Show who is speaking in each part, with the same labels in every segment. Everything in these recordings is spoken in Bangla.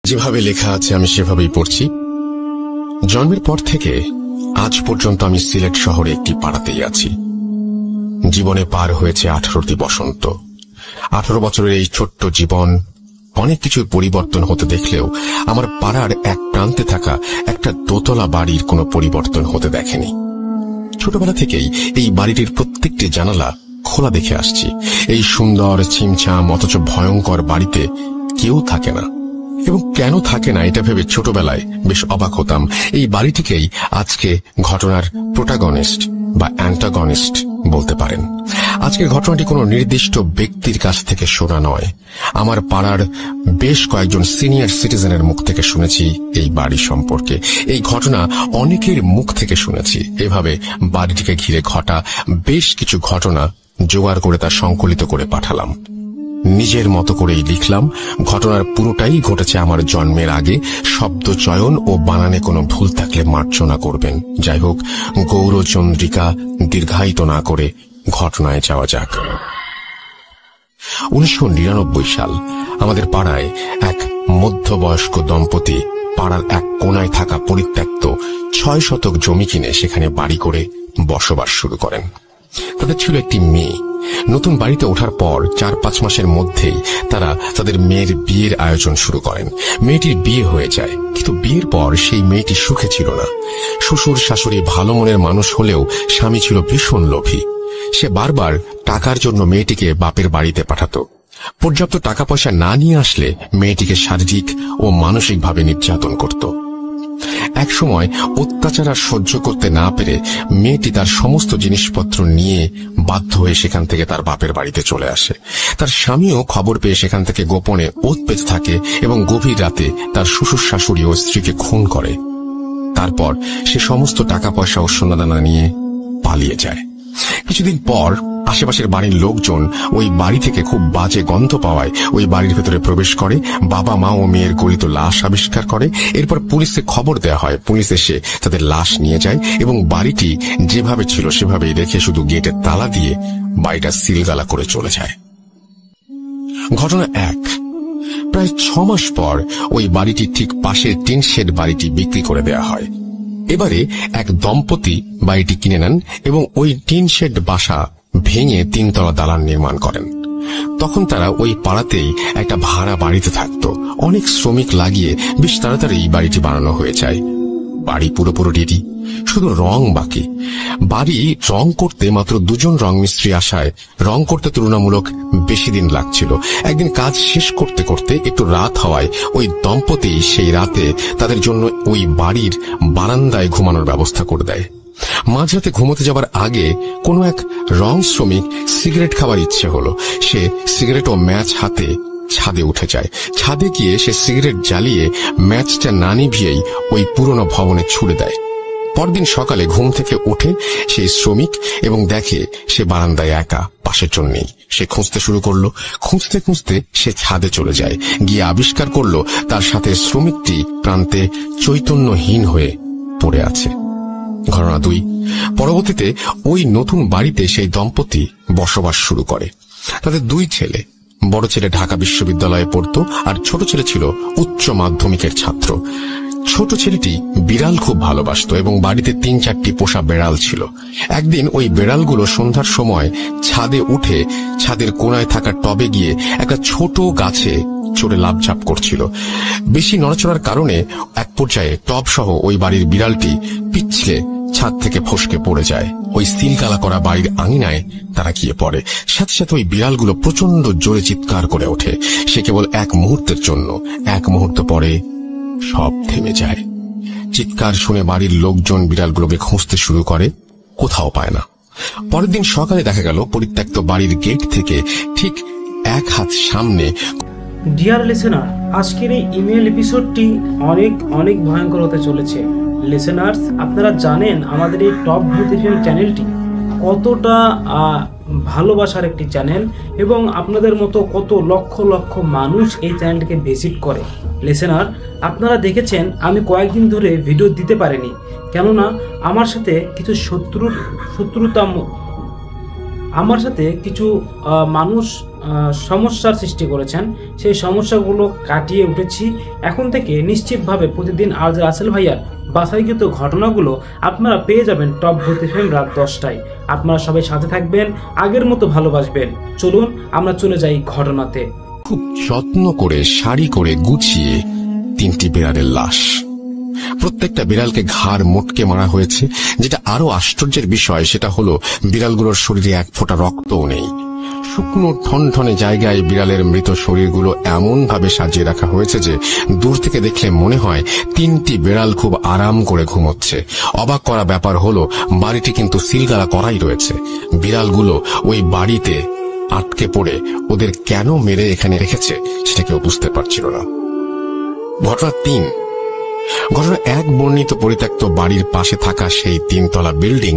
Speaker 1: যেভাবে লেখা আছে আমি সেভাবেই পড়ছি। জন্মের পর থেকে আজ পর্যন্ত আমি সিলেট শহরে একটি পাড়াতেই আছি। জীবনে পার হয়েছে 18টি বসন্ত। 18 বছরের এই ছোট্ট জীবন অনেক কিছুর পরিবর্তন হতে দেখলেও আমার পাড়ার এক প্রান্তে থাকা একটা দোতলা বাড়ির কোনো পরিবর্তন হতে দেখেনি। ছোটবেলা থেকেই এই বাড়িটির প্রত্যেকটি জানালা খোলা দেখে আসছি। এই সুন্দর ছিমছাম অথচ ভয়ঙ্কর বাড়িতে কেউ থাকে না, এবং কেন থাকে না এটা ভেবে ছোটবেলায় বেশ অবাক হতাম। এই বাড়িটিকেই আজকে ঘটনার প্রোটাগনিস্ট বা অ্যান্টাগনিস্ট বলতে পারেন। আজকের ঘটনাটি কোনো নির্দিষ্ট ব্যক্তির কাছ থেকে শোনা নয়। আমার পাড়ার বেশ কয়েকজন সিনিয়র সিটিজেনের মুখ থেকে শুনেছি এই বাড়ি সম্পর্কে। এই ঘটনা অনেকের মুখ থেকে শুনেছি। এভাবে বাড়িটিকে ঘিরে ঘটা বেশ কিছু ঘটনা জোগাড় করে তা সংকলিত করে পাঠালাম। নিজের মতো করেই লিখলাম। ঘটনার পুরোটাই ঘটেছে আমার জন্মের আগে। শব্দ চয়ন ও বানানে কোনো ভুল থাকলে মার্জনা করবেন। যাই হোক, গৌরচন্দ্রিকা দীর্ঘায়িত না করে ঘটনায় যাওয়া যাক। 1999 সাল। আমাদের পাড়ায় এক মধ্যবয়স্ক দম্পতি পাড়ার এক কোনায় থাকা পরিত্যক্ত 6 শতক জমি কিনে সেখানে বাড়ি করে বসবাস শুরু করেন। তাদের ছিল একটি মেয়ে। নতুন বাড়িতে ওঠার পর 4-5 মাসের মধ্যেই তারা তাদের মেয়ের বিয়ের আয়োজন শুরু করেন। মেয়েটির বিয়ে হয়ে যায়, কিন্তু বিয়ের পর সেই মেয়েটি সুখে ছিল না। শ্বশুর শাশুড়ি ভালো মনের মানুষ হলেও স্বামী ছিল ভীষণ লোভী। সে বারবার টাকার জন্য মেয়েটিকে বাপের বাড়িতে পাঠাতো। পর্যাপ্ত টাকা পয়সা না নিয়ে আসলে মেয়েটিকে শারীরিক ও মানসিকভাবে নির্যাতন করত। এক সময় অত্যাচার আর সহ্য করতে না পেরে মেয়েটি তার সমস্ত জিনিসপত্র নিয়ে বাধ্য হয়ে সেখান থেকে তার বাপের বাড়িতে চলে আসে। তার স্বামীও খবর পেয়ে সেখান থেকে গোপনে ওৎ পেতে থাকে এবং গভীর রাতে তার শ্বশুর শাশুড়ি ও স্ত্রীকে খুন করে। তারপর সে সমস্ত টাকা পয়সা ও সোনাদানা নিয়ে পালিয়ে যায়। কিছুদিন পর আশেপাশের বাড়ির লোকজন ওই বাড়ি থেকে খুব বাজে গন্ধ পাওয়ায় ওই বাড়ির ভেতরে প্রবেশ করে। বাবা মা ও মেয়ের গলিত লাশ আবিষ্কার করে। এরপর পুলিশে খবর দেওয়া হয়। পুলিশ এসে তাদের লাশ নিয়ে যায় এবং বাড়িটি যেভাবে ছিল সেভাবেই রেখে শুধু গেটের তালা দিয়ে বাড়িটা সিলগালা করে চলে যায়। ঘটনা 1। প্রায় 6 মাস পর ওই বাড়িটির ঠিক পাশের টিন শেড বাড়িটি বিক্রি করে দেওয়া হয়। এবারে এক দম্পতি বাড়িটি কিনে নেন এবং ওই টিন শেড বাসা ভেঙে 3 তলা দালান নির্মাণ করেন। তখন তারা ওই পাড়াতেই একটা ভাড়া বাড়িতে থাকত। অনেক শ্রমিক লাগিয়ে বেশ তাড়াতাড়ি এই বাড়িটি বানানো হয়ে যায়। বাড়ি পুরোপুরি রেডি, শুধু রং বাকি। বাড়ি রং করতে মাত্র 2 জন রং মিস্ত্রি আসায় রং করতে তুলনামূলক বেশি দিন লাগছিল। একদিন কাজ শেষ করতে করতে একটু রাত হওয়ায় ওই দম্পতি সেই রাতে তাদের জন্য ওই বাড়ির বারান্দায় ঘুমানোর ব্যবস্থা করে দেয়। মাঝরাতে ঘুমোতে যাবার আগে কোনো এক রং শ্রমিক সিগারেট খাবার ইচ্ছে হলো। সে সিগারেট ও ম্যাচ হাতে ছাদে উঠে যায়। ছাদে গিয়ে সে সিগারেট জ্বালিয়ে ম্যাচটা না নিভিয়েই ওই পুরনো ভবনে ছুড়ে দেয়। পরদিন সকালে ঘুম থেকে ওঠে সেই শ্রমিক এবং দেখে সে বারান্দায় একা, পাশের জন নেই। সে খুঁজতে শুরু করলো। খুঁজতে খুঁজতে সে ছাদে চলে যায়। গিয়ে আবিষ্কার করলো তার সাথে শ্রমিকটি প্রান্তে চৈতন্যহীন হয়ে পড়ে আছে। ঘটনা 2। পরবর্তীতে ওই নতুন বাড়িতে সেই দম্পতি বসবাস শুরু করে। তাদের 2 ছেলে। বড় ছেলে ঢাকা বিশ্ববিদ্যালয়ে পড়তো আর ছোট ছেলে ছিল উচ্চ মাধ্যমিকের ছাত্র। ছোট ছেলেটি বিড়াল খুব ভালোবাসত এবং বাড়িতে 3-4টি পোষা বেড়াল ছিল। একদিন ওই বেড়ালগুলো সন্ধ্যার সময় ছাদে উঠে ছাদের কোনায় থাকা টবে গিয়ে একটা ছোট গাছে চড়ে লাফঝাপ করছিল। বেশি নড়াচড়ার কারণে এক পর্যায়ে টব সহ ওই বাড়ির বিড়ালটি পিছলে ছাদ থেকে ফসকে পড়ে যায়। ওই সিলগালা করা বাড়ির আঙিনায় তারা গিয়ে পড়ে। সাথে সাথে ওই বিড়ালগুলো প্রচন্ড জোরে চিৎকার করে ওঠে। সে কেবল 1 মুহূর্তের জন্য। 1 মুহূর্ত পরে সব থেমে যায়। চিৎকার শুনে বাড়ির লোকজন বিড়ালগুলোকে খুঁজতে শুরু করে, কোথাও পায় না। পরের দিন সকালে দেখা গেল পরিত্যক্ত বাড়ির গেট থেকে ঠিক 1 হাত সামনে।
Speaker 2: ডিয়ার লিসেনার, আজকের এই ইমেল এপিসোডটি অনেক ভয়ঙ্কর হতে চলেছে। লিসেনার্স, আপনারা জানেন আমাদের এই টপ ভূত এফএম চ্যানেলটি কতটা ভালোবাসার একটি চ্যানেল এবং আপনাদের মতো কত লক্ষ লক্ষ মানুষ এই চ্যানেলটিকে ভিজিট করে। লিসেনার, আপনারা দেখেছেন আমি কয়েকদিন ধরে ভিডিও দিতে পারিনি, কেননা আমার সাথে কিছু শত্রুতা আমার সাথে কিছু মানুষ সমস্যার সৃষ্টি করেছেন। সেই সমস্যাগুলো কাটিয়ে উঠেছি। এখন থেকে নিশ্চিতভাবে প্রতিদিন আরজে রাসেল ভাইয়ার বাছাইকৃত ঘটনাগুলো আপনারা পেয়ে যাবেন টপ ভূত এফএম রাত 10টায়। আপনারা সবাই সাথে থাকবেন, আগের মতো ভালোবাসবেন। চলুন আমরা চলে যাই ঘটনাতে।
Speaker 1: খুব যত্ন করে সারি করে গুছিয়ে 3টি বিড়ালের লাশ। প্রত্যেকটা বিড়ালকে ঘাড় মোটকে মারা হয়েছে। যেটা আরো আশ্চর্যের বিষয় সেটা হলো বিড়ালগুলোর শরীরে এক ফোঁটা রক্তও নেই। শুকনো ঠনঠনে জায়গায় বিড়ালের মৃত শরীরগুলো এমন ভাবে সাজিয়ে রাখা হয়েছে যে দূর থেকে দেখলে মনে হয় 3টি বিড়াল খুব আরাম করে ঘুমোচ্ছে। অবাক করা ব্যাপার হলো বাড়িটি কিন্তু সিলগালা করাই রয়েছে। বিড়ালগুলো ওই বাড়িতে আটকে পড়ে ওদের কেন মেরে এখানে রেখেছে সেটা কেউ বুঝতে পারছিল না। ঘটনা 3। ঘটনা 1 বর্ণিত পরিত্যক্ত বাড়ির পাশে থাকা সেই 3তলা বিল্ডিং।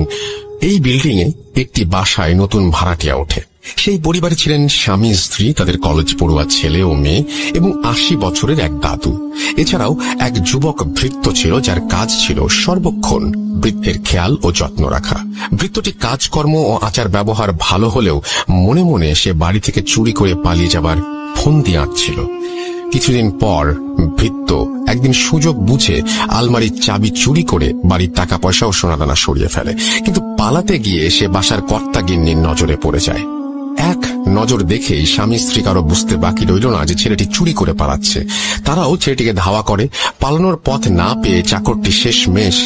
Speaker 1: এই বিল্ডিং এ একটি বাসায় নতুন ভাড়াটিয়া ওঠে। সেই পরিবারে ছিলেন স্বামী স্ত্রী, তাদের কলেজ পড়ুয়া ছেলে ও মেয়ে এবং 80 বছরের এক দাদু। এছাড়াও এক যুবক ভৃত্য ছিল যার কাজ ছিল সর্বক্ষণ বৃদ্ধের খেয়াল ও যত্ন রাখা। ভৃত্যটি কাজকর্ম ও আচার ব্যবহার ভালো হলেও মনে মনে সে বাড়ি থেকে চুরি করে পালিয়ে যাবার ফন্দি আঁটছিল। কিছুদিন পর ভৃত্য একদিন সুযোগ বুঝে আলমারির চাবি চুরি করে বাড়ির টাকা পয়সা ও সোনাদানা সরিয়ে ফেলে। কিন্তু পালাতে গিয়ে সে বাসার কর্তা গিন্নির নজরে পড়ে যায়। এক নজর দেখেই স্বামী স্ত্রী কারো বুঝতে বাকি রইল না যে ছেলেটি চুরি করে পালাচ্ছে। তারাও ছেলেটিকে ধাওয়া করে। পালানোর পথ না পেয়ে চাকরটি শেষমেশ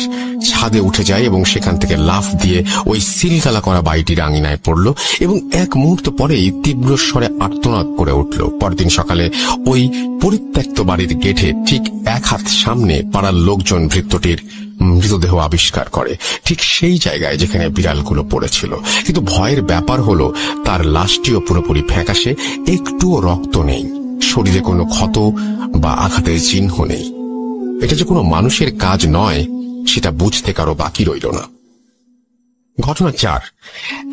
Speaker 1: ছাদে উঠে যায় এবং সেখান থেকে লাফ দিয়ে ওই সিলগালা করা বাড়িটির আঙিনায় পড়ল এবং এক মুহূর্ত পরেই তীব্র স্বরে আর্তনাদ করে উঠল। পরদিন সকালে ওই পরিত্যক্ত বাড়ির গেটে ঠিক 1 হাত সামনে পাড়ার লোকজন ভৃত্যটির মৃতদেহ আবিষ্কার করে, ঠিক সেই জায়গায় যেখানে বিড়ালগুলো পড়েছিল। কিন্তু ভয়ের ব্যাপার হলো তার লাশটিও পুরোপুরি ফ্যাকাশে, একটুও রক্ত নেই, শরীরে কোনো ক্ষত বা আঘাতের চিহ্ন নেই। এটা যে কোনো মানুষের কাজ নয় সেটা বুঝতে কারো বাকি রইল না। ঘটনা 4।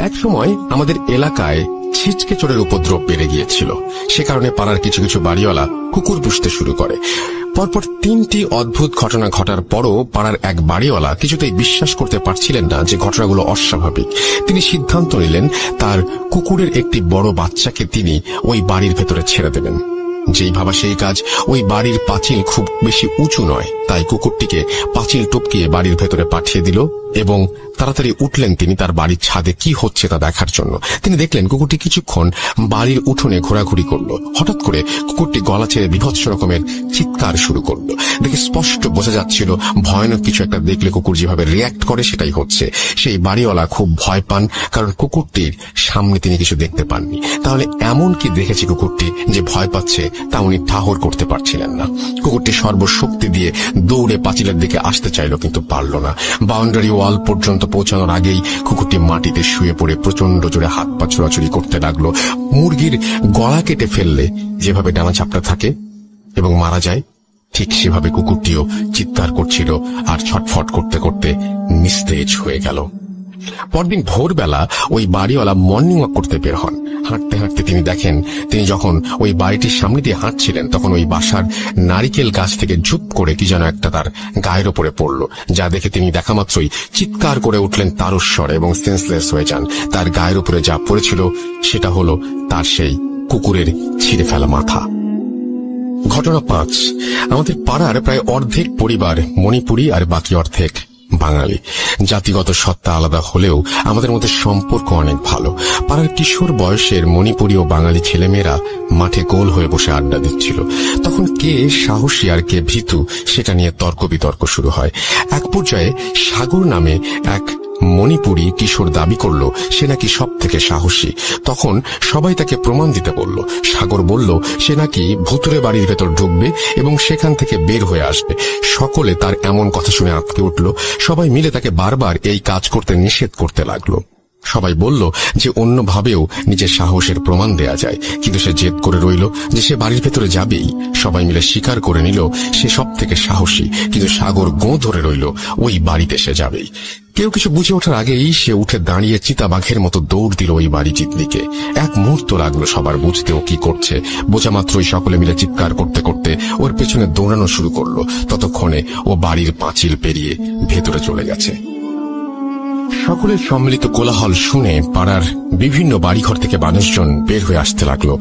Speaker 1: এক সময় আমাদের এলাকায় ছিচকে চোরের উপদ্রব বেড়ে গিয়েছিল। সে কারণে পাড়ার কিছু কিছু বাড়িওয়ালা কুকুর পুষতে শুরু করে। পরপর 3টি অদ্ভুত ঘটনা ঘটার পরও পাড়ার এক বাড়িওয়ালা কিছুতেই বিশ্বাস করতে পারছিলেন না যে ঘটনাগুলো অস্বাভাবিক। তিনি সিদ্ধান্ত নিলেন তার কুকুরের একটি বড় বাচ্চাকে তিনি ওই বাড়ির ভেতরে ছেড়ে দেবেন। যেই ভাবা সেই কাজ। ওই বাড়ির পাঁচিল খুব বেশি উঁচু নয়, তাই কুকুরটিকে পাঁচিল টপকিয়ে বাড়ির ভেতরে পাঠিয়ে দিল এবং তাড়াতাড়ি উঠলেন তিনি তার বাড়ির ছাদে কি হচ্ছে তা দেখার জন্য। তিনি দেখলেন কুকুরটি কিছুক্ষণ বাড়ির উঠোনে ঘোরাঘুরি করলো। হঠাৎ করে কুকুরটি গলা ছেড়ে বীভৎস রকমের চিৎকার শুরু করলো। দেখে স্পষ্ট বোঝা যাচ্ছিল ভয়ানক কিছু একটা দেখলে কুকুর যেভাবে রিয়্যাক্ট করে সেটাই হচ্ছে। সেই বাড়িওয়ালা খুব ভয় পান, কারণ কুকুরটির সামনে তিনি কিছু দেখতে পাননি। তাহলে এমন কি দেখেছে কুকুরটি যে ভয় পাচ্ছে তা উনি ঠাহর করতে পারছিলেন না। কুকুরটি সর্বশক্তি দিয়ে দৌড়ে পাঁচিলের দিকে আসতে চাইল, কিন্তু পারল না। বাউন্ডারি ওয়াল পর্যন্ত পৌঁছানোর আগেই কুকুরটি মাটিতে শুয়ে পড়ে প্রচন্ড জোরে হাত পা ছোড়াছুড়ি করতে লাগলো। মুরগির গলা কেটে ফেললে যেভাবে ডানা চাপড়া থাকে এবং মারা যায়, ঠিক সেভাবে কুকুরটিও চিৎকার করছিল আর ছটফট করতে করতে নিস্তেজ হয়ে গেল। পরদিন ভোরবেলা ওই বাড়িওয়ালা মর্নিং ওয়াক করতে বের হন। হাঁটতে হাঁটতে তিনি দেখেন তিনি যখন ওই বাড়িটির সামনে দিয়ে হাঁটছিলেন তখন ওই বাসার নারিকেল গাছ থেকে ঝুপ করে কি যেন একটা তার গায়ের ওপরে পড়ল, যা দেখে তিনি দেখা মাত্রই চিৎকার করে উঠলেন তারস্বরে এবং সেন্সলেস হয়ে যান। তার গায়ের উপরে যা পড়েছিল সেটা হলো তার সেই কুকুরের ছিঁড়ে ফেলা মাথা। ঘটনা 5। আমাদের পাড়ার প্রায় অর্ধেক পরিবার মণিপুরী আর বাকি অর্ধেক বাঙালি। জাতিগত সত্তা আলাদা হলেও আমাদের মধ্যে সম্পর্ক অনেক ভালো। পাড়ার কিশোর বয়সের মণিপুরী ও বাঙালি ছেলেমেয়েরা মাঠে গোল হয়ে বসে আড্ডা দিচ্ছিল। তখন কে সাহসী আর কে ভীতু সেটা নিয়ে তর্ক বিতর্ক শুরু হয়। এক পর্যায়ে সাগর নামে এক মণিপুরী কিশোর দাবি করল সে নাকি সব থেকে সাহসী। তখন সবাই তাকে প্রমাণ দিতে বলল। সাগর বলল সে নাকি ভুতুরে বাড়ির ভেতর ঢুকবে এবং সেখান থেকে বের হয়ে আসবে। সকলে তার এমন কথা শুনে আঁতকে উঠল। সবাই মিলে তাকে বারবার এই কাজ করতে নিষেধ করতে লাগলো। সবাই বলল যে অন্যভাবেও নিজের সাহসের প্রমাণ দেয়া যায়, কিন্তু সে জেদ করে রইল যে সে বাড়ির ভেতরে যাবেই। সবাই মিলে স্বীকার করে নিল সে সব থেকে সাহসী, কিন্তু সাগর গোঁ ধরে রইল ওই বাড়িতে সে যাবেই। কেউ কিছু বুঝে ওঠার আগেই সে উঠে দাঁড়িয়ে চিতাবাঘের মতো দৌড় দিল ওই বাড়িটির দিকে। এক মুহূর্ত লাগলো সবার বুঝতে ও কি করছে। বোঝা মাত্রই সকলে মিলে চিৎকার করতে করতে ওর পেছনে দৌড়ানো শুরু করলো। ততক্ষণে ও বাড়ির পাঁচিল পেরিয়ে ভেতরে চলে গেছে। সকলের সম্মিলিত কোলাহল শুনে পাড়ার বিভিন্ন বাড়িঘর থেকে মানুষজন বের হয়ে আসতে লাগলো।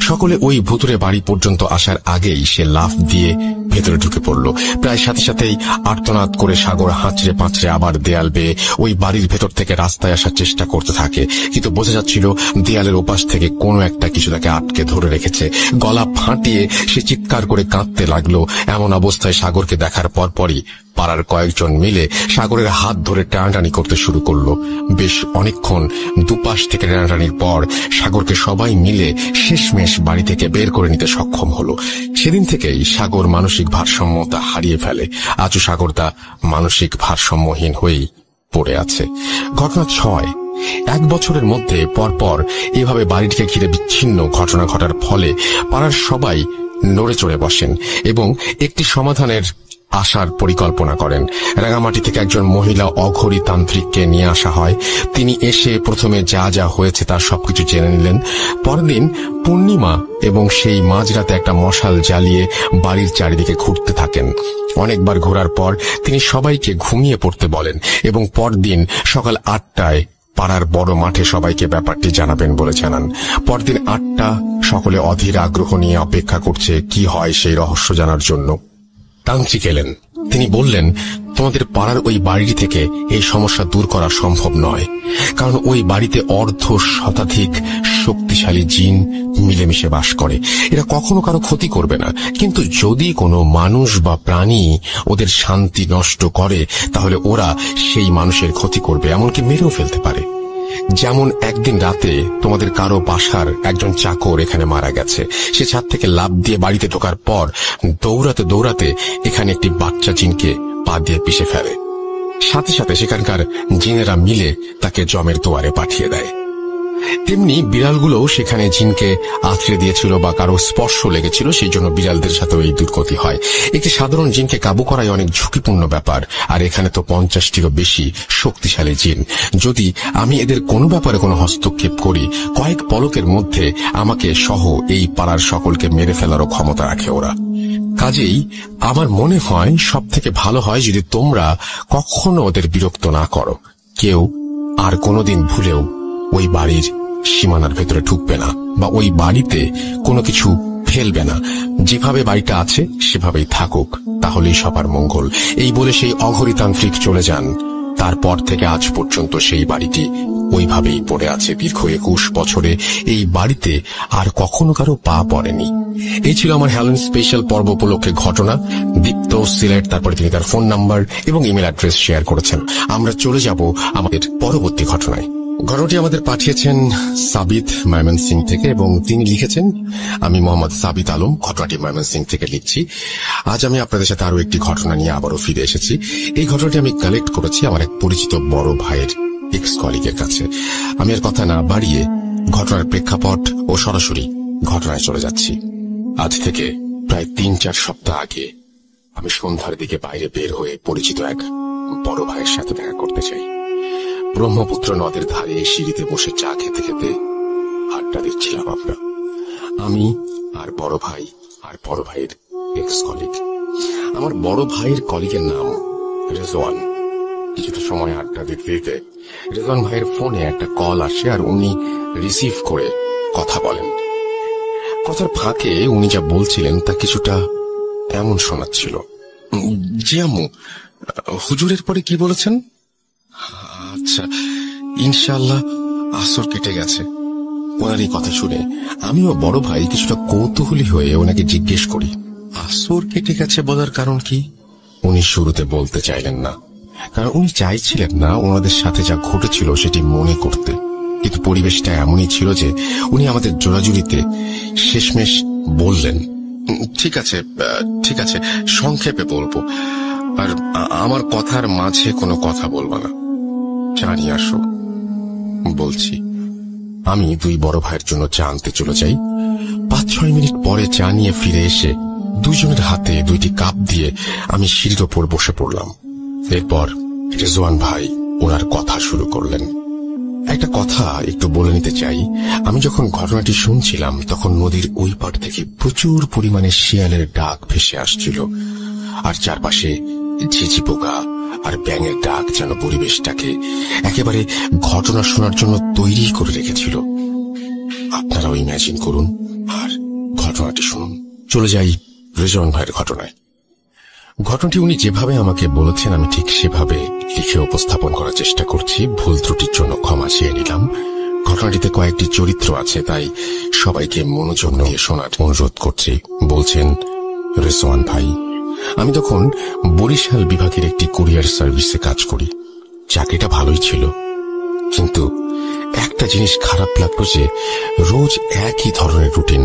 Speaker 1: সকলে ওই ভুতুরে বাড়ি পর্যন্ত আসার আগেই সে লাফ দিয়ে ভেতরে ঢুকে পড়ল। প্রায় সাথে সাথেই আর্তনাদ করে সাগর হাঁচড়ে পাঁচড়ে আবার দেয়াল বেয়ে ওই বাড়ির ভেতর থেকে রাস্তায় আসার চেষ্টা করতে থাকে, কিন্তু বোঝা যাচ্ছিল দেয়ালের ওপাশ থেকে কোনো একটা কিছু তাকে আটকে ধরে রেখেছে। গলা ফাটিয়ে সে চিৎকার করে কাঁদতে লাগলো। এমন অবস্থায় সাগরকে দেখার পরপরই পাড়ার কয়েকজন মিলে সাগরের হাত ধরে টানাটানি করতে শুরু করলো। বেশ অনেকক্ষণ দুপাশ থেকে টানাটানির পর সাগরকে সবাই মিলে শেষমেশ বাড়ি থেকে বের করে নিতে সক্ষম হলো। সেদিন থেকেই সাগর মানসিক ভারসাম্যতা হারিয়ে ফেলে। আজও সাগর তা মানসিক ভারসাম্যহীন হয়েই পড়ে আছে। ঘটনা 6। 1 বছরের মধ্যে পরপর এভাবে বাড়িটিকে ঘিরে বিচ্ছিন্ন ঘটনা ঘটার ফলে পাড়ার সবাই নড়ে চড়ে বসেন এবং একটি সমাধানের আসার পরিকল্পনা করেন। রাঙামাটি থেকে একজন মহিলা অঘরী তান্ত্রিককে নিয়ে আসা হয়। তিনি এসে প্রথমে যা যা হয়েছে তার সবকিছু জেনে নিলেন। পরদিন পূর্ণিমা এবং সেই মাঝরাতে একটা মশাল জ্বালিয়ে বাড়ির চারিদিকে ঘুরতে থাকেন। অনেকবার ঘোরার পর তিনি সবাইকে ঘুমিয়ে পড়তে বলেন এবং পরদিন সকাল 8টায় পাড়ার বড় মাঠে সবাইকে ব্যাপারটি জানাবেন বলে জানান। পরদিন 8টা, সকলে অধীর আগ্রহ নিয়ে অপেক্ষা করছে কি হয় সেই রহস্য জানার জন্য। তান্ত্রিক এলেন। তিনি বললেন, তোমাদের পাড়ার ওই বাড়িটি থেকে এই সমস্যা দূর করা সম্ভব নয়, কারণ ওই বাড়িতে অর্ধ শতাধিক শক্তিশালী জিন মিলেমিশে বাস করে। এরা কখনো কারো ক্ষতি করবে না, কিন্তু যদি কোনো মানুষ বা প্রাণী ওদের শান্তি নষ্ট করে তাহলে ওরা সেই মানুষের ক্ষতি করবে, এমনকি মেরেও ফেলতে পারে। যেমন একদিন রাতে তোমাদের কারো বাসার একজন চাকর এখানে মারা গেছে। সে ছাদ থেকে লাফ দিয়ে বাড়িতে ঢোকার পর দৌড়াতে দৌড়াতে এখানে একটি বাচ্চা জিনকে পা দিয়ে পিষে ফেলে। সাথে সাথে সেখানকার জিনেরা মিলে তাকে জমের দুয়ারে পাঠিয়ে দেয়। তেমনি বিড়ালগুলোও সেখানে জিনকে আছড়ে দিয়েছিল বা কারো স্পর্শ লেগেছিল, সেই জন্য বিড়ালদের সাথেও এই দুর্গতি হয়। একটি সাধারণ জিনকে কাবু করাই অনেক ঝুঁকিপূর্ণ ব্যাপার, আর এখানে তো 50টিরও বেশি শক্তিশালী জিন। যদি আমি এদের কোনো ব্যাপারে কোনো হস্তক্ষেপ করি, কয়েক পলকের মধ্যে আমাকে সহ এই পাড়ার সকলকে মেরে ফেলারও ক্ষমতা রাখে ওরা। কাজেই আমার মনে হয় সব থেকে ভালো হয় যদি তোমরা কখনো ওদের বিরক্ত না করো। কেউ আর কোনোদিন ভুলেও ওই বাড়ির সীমানার ভেতরে ঢুকবে না বা ওই বাড়িতে কোনো কিছু ফেলবে না। যেভাবে বাড়িটা আছে সেভাবেই থাকুক, তাহলেই সবার মঙ্গল। এই বলে সেই অঘরী তান্ত্রিক চলে যান। তারপর থেকে আজ পর্যন্ত সেই বাড়িটি ওইভাবেই পড়ে আছে। দীর্ঘ 21 বছরে এই বাড়িতে আর কখনো কারো পা পড়েনি। এই ছিল আমার হ্যালোইন স্পেশাল পর্ব উপলক্ষে ঘটনা। দীপ্ত সিলেট, তারপরে তিনি তার ফোন নাম্বার এবং ইমেল অ্যাড্রেস শেয়ার করেছেন। আমরা চলে যাব আমাদের পরবর্তী ঘটনায়। ঘটনাটি আমাদের পাঠিয়েছেন সাবিত ময়মনসিং থেকে এবং তিনি লিখেছেন, আমি মোহাম্মদ সাবিত আলম, ঘটনাটি ময়মনসিং থেকে লিখছি। আজ আমি আপনাদের সাথে আরো একটি ঘটনা নিয়ে আবারও ফিরে এসেছি। এই ঘটনাটি আমি কালেক্ট করেছি আমার এক পরিচিত বড় ভাইয়ের এক্স কলিগের কাছে। আমি আর কথা না বাড়িয়ে ঘটনার প্রেক্ষাপট ও সরাসরি ঘটনায় চলে যাচ্ছি। আজ থেকে প্রায় 3-4 সপ্তাহ আগে আমি সন্ধ্যার দিকে বাইরে বের হয়ে পরিচিত এক বড় ভাইয়ের সাথে দেখা করতে চাই। ব্রহ্মপুত্র নদের ধারে সিঁড়িতে বসে চা খেতে খেতে আড্ডা দিচ্ছিলাম আমরা, আমি আর বড় ভাই আর বড় ভাইয়ের এক্স কলিগ। আমার বড় ভাইয়ের কলিগের নাম রেজওয়ান। কিছুটা সময় আড্ডা দিতে দিতে রেজওয়ান ভাইয়ের ফোনে একটা কল আসে আর উনি রিসিভ করে কথা বলেন। কথার ফাঁকে উনি যা বলছিলেন তা কিছুটা এমন শোনাচ্ছিল, জি আম্মু, হুজুরের পরে কি বলেছেন? আচ্ছা, ইনশাআল্লাহ আসর কেটে গেছে। ওনার এই কথা শুনে আমিও বড় ভাই কিছুটা কৌতূহলী হয়ে ওনাকে জিজ্ঞেস করি, আসর কেটে গেছে বলার কারণ কি? উনি শুরুতে বলতে চাইলেন না, কারণ উনি চাইছিলেন না ওনাদের সাথে যা ঘটেছিল সেটি মনে করতে। কিন্তু পরিবেশটা এমনই ছিল যে উনি আমাদের জোড়াজুড়িতে শেষমেশ বললেন, ঠিক আছে ঠিক আছে, সংক্ষেপে বলবো, আর আমার কথার মাঝে কোনো কথা বলবো না, চা নিয়ে আসো। বলছি। আমি দুই বড় ভাইয়ের জন্য চা আনতে চলে যাই। 5-6 মিনিট পরে চা নিয়ে ফিরে এসে দুইজনের হাতে 2টি কাপ দিয়ে আমি সিঁড়ির ওপর বসে পড়লাম। এরপর রেজওয়ান ভাই ওনার কথা শুরু করলেন। একটা কথা একটু বলে নিতে চাই, আমি যখন ঘটনাটি শুনছিলাম তখন নদীর ওই পার থেকে প্রচুর পরিমাণে শিয়ালের ডাক ভেসে আসছিল, আর চারপাশে ঝিঝি পোকা আর ব্যাঙের ডাক যেন পরিবেশটাকে একেবারে ঘটনা শোনার জন্য তৈরি করে রেখেছিল। আপনারাও ইম্যাজিন করুন আর ঘটনাটি শুনুন। চলে যাই রেজওয়ান ভাইয়ের ঘটনায়। ঘটনাটি উনি যেভাবে আমাকে বলেছেন আমি ঠিক সেভাবে লিখে উপস্থাপন করার চেষ্টা করছি। ভুল ত্রুটির জন্য ক্ষমা চেয়ে নিলাম। ঘটনাটিতে কয়েকটি চরিত্র আছে, তাই সবাইকে মনোযোগ দিয়ে শোনার অনুরোধ করছি। বলছেন রেজওয়ান ভাই, আমি তখন বরিশাল বিভাগের একটি কুরিয়ার সার্ভিসে কাজ করি। চাকরিটা ভালোই ছিল, কিন্তু একটা জিনিস খারাপ লাগলো যে রোজ একই ধরনের রুটিন।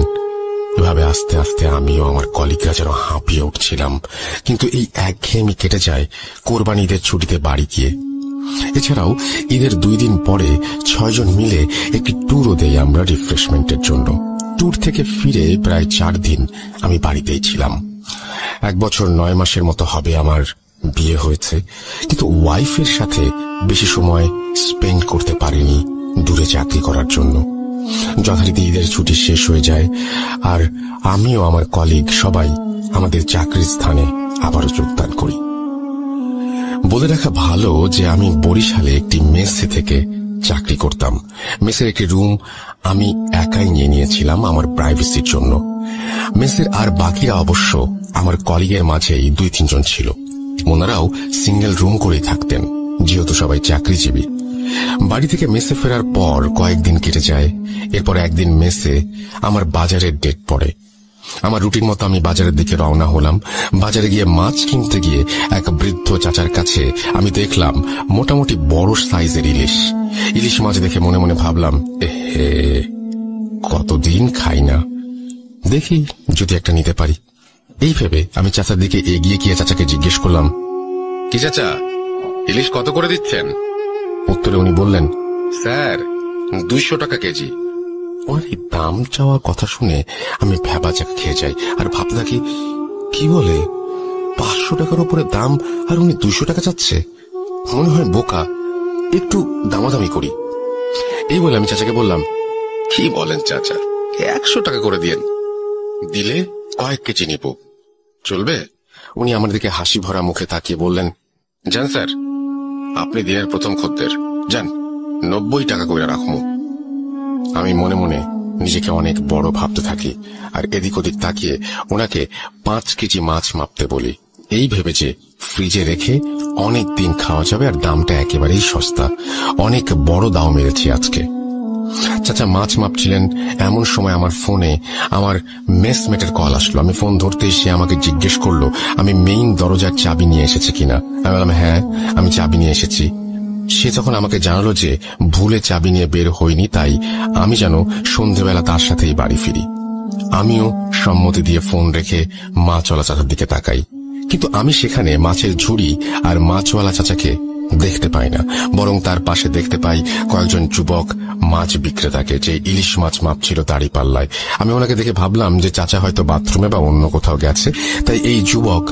Speaker 1: এভাবে আস্তে আস্তে আমিও আমার কলিগরা যেন হাঁপিয়ে উঠছিলাম। কিন্তু এই একঘেয়েমি কেটে যায় কোরবানি ঈদের ছুটিতে বাড়ি গিয়ে। এছাড়াও ঈদের 2 দিন পরে 6 জন মিলে একটি ট্যুরও দেই আমরা রিফ্রেশমেন্টের জন্য। ট্যুর থেকে ফিরে প্রায় 4 দিন আমি বাড়িতেই ছিলাম। 1 বছর 9 মাসের মতো হবে আমার বিয়ে হয়েছে, কিন্তু ওয়াইফের সাথে বেশি সময় স্পেন্ড করতে পারিনি দূরে চাকরি করার জন্য। যথারীতি ঈদের ছুটি শেষ হয়ে যায় আর আমিও আমার কলিগ সবাই আমাদের চাকরির স্থানে আবারও যোগদান করি। বলে রাখা ভালো যে আমি বরিশালে একটি মেসে থেকে চাকরি করতাম। মেসের একটি রুম আমি একাই নিয়েছিলাম আমার প্রাইভেসির জন্য। মেসের আর বাকিরা অবশ্য আমার কলিগের মাঝেই 2-3 জন ছিল। ওনারাও সিঙ্গেল রুম করেই থাকতেন, যেহেতু সবাই চাকরিজীবী। বাড়ি থেকে মেসে ফেরার পর কয়েকদিন কেটে যায়। এরপর একদিন মেসে আমার বাজারের ডেট পড়ে। আমার রুটিন মতো আমি বাজারের দিকে রওনা হলাম। বাজারে গিয়ে মাছ কিনতে গিয়ে এক বৃদ্ধ চাচার কাছে আমি দেখলাম মোটামুটি বড় সাইজের ইলিশ মাছ দেখে মনে মনে ভাবলাম, এহে, কতদিন খাই না, দেখি যদি একটা নিতে পারি। এই ভেবে আমি চাচার দিকে এগিয়ে গিয়ে চাচাকে জিজ্ঞেস করলাম, কি চাচা, ইলিশ কত করে দিচ্ছেন? উত্তরে উনি বললেন, স্যার 200 টাকা কেজি। ওনার এই দাম চাওয়ার কথা শুনে আমি ভ্যাবাচাক খেয়ে যাই আর ভাবতে থাকি, কি বলে 500 টাকার উপরে দাম আর উনি 200 টাকা চাচ্ছে? মনে হয় বোকা, একটু দামাদামি করি। এই বলে আমি চাচাকে বললাম, কি বলেন চাচা, 100 টাকা করে দিয়েন, দিলে কয়েক কেজি নিব, চলবে? উনি আমার দিকে হাসি ভরা মুখে তাকিয়ে বললেন, যান স্যার, আপনি দিনের প্রথম খদ্দের, যান 90 টাকা করে রাখবো। আমি মনে মনে নিজেকে অনেক বড় ভাবতে থাকি আর এদিক ওদিক তাকিয়ে ওনাকে 5 কেজি মাছ মাপতে বলি, এই ভেবে যে ফ্রিজে রেখে অনেক দিন খাওয়া যাবে আর দামটা একেবারেই সস্তা। অনেক বড় দাও মেরেছি আজকে। চাচা মাছ মাপছিলেন, এমন সময় আমার ফোনে আমার মেসমেটের কল আসলো। আমি ফোন ধরতেই সে আমাকে জিজ্ঞেস করলো আমি মেইন দরজার চাবি নিয়ে এসেছি কিনা। আমি বললাম, হ্যাঁ, আমি চাবি নিয়ে এসেছি। সে তখন আমাকে জানালো যে ভুলে চাবি নিয়ে বের হইনি, তাই আমি যেন সন্ধ্যেবেলা তার সাথেই বাড়ি ফিরি। আমিও সম্মতি দিয়ে ফোন রেখে মাছওয়ালা চাচার দিকে তাকাই, কিন্তু আমি সেখানে মাছের ঝুড়ি আর মাছওয়ালা চাচাকে দেখতে পাই না, বরং তার পাশে দেখতে পাই কয়েকজন যুবক মাছ বিক্রেতাকে, যে ইলিশ মাছ মাপছিল তারই পাল্লায়। আমি ওনাকে দেখে ভাবলাম যে চাচা হয়তো বাথরুমে বা অন্য কোথাও গেছে, তাই এই যুবক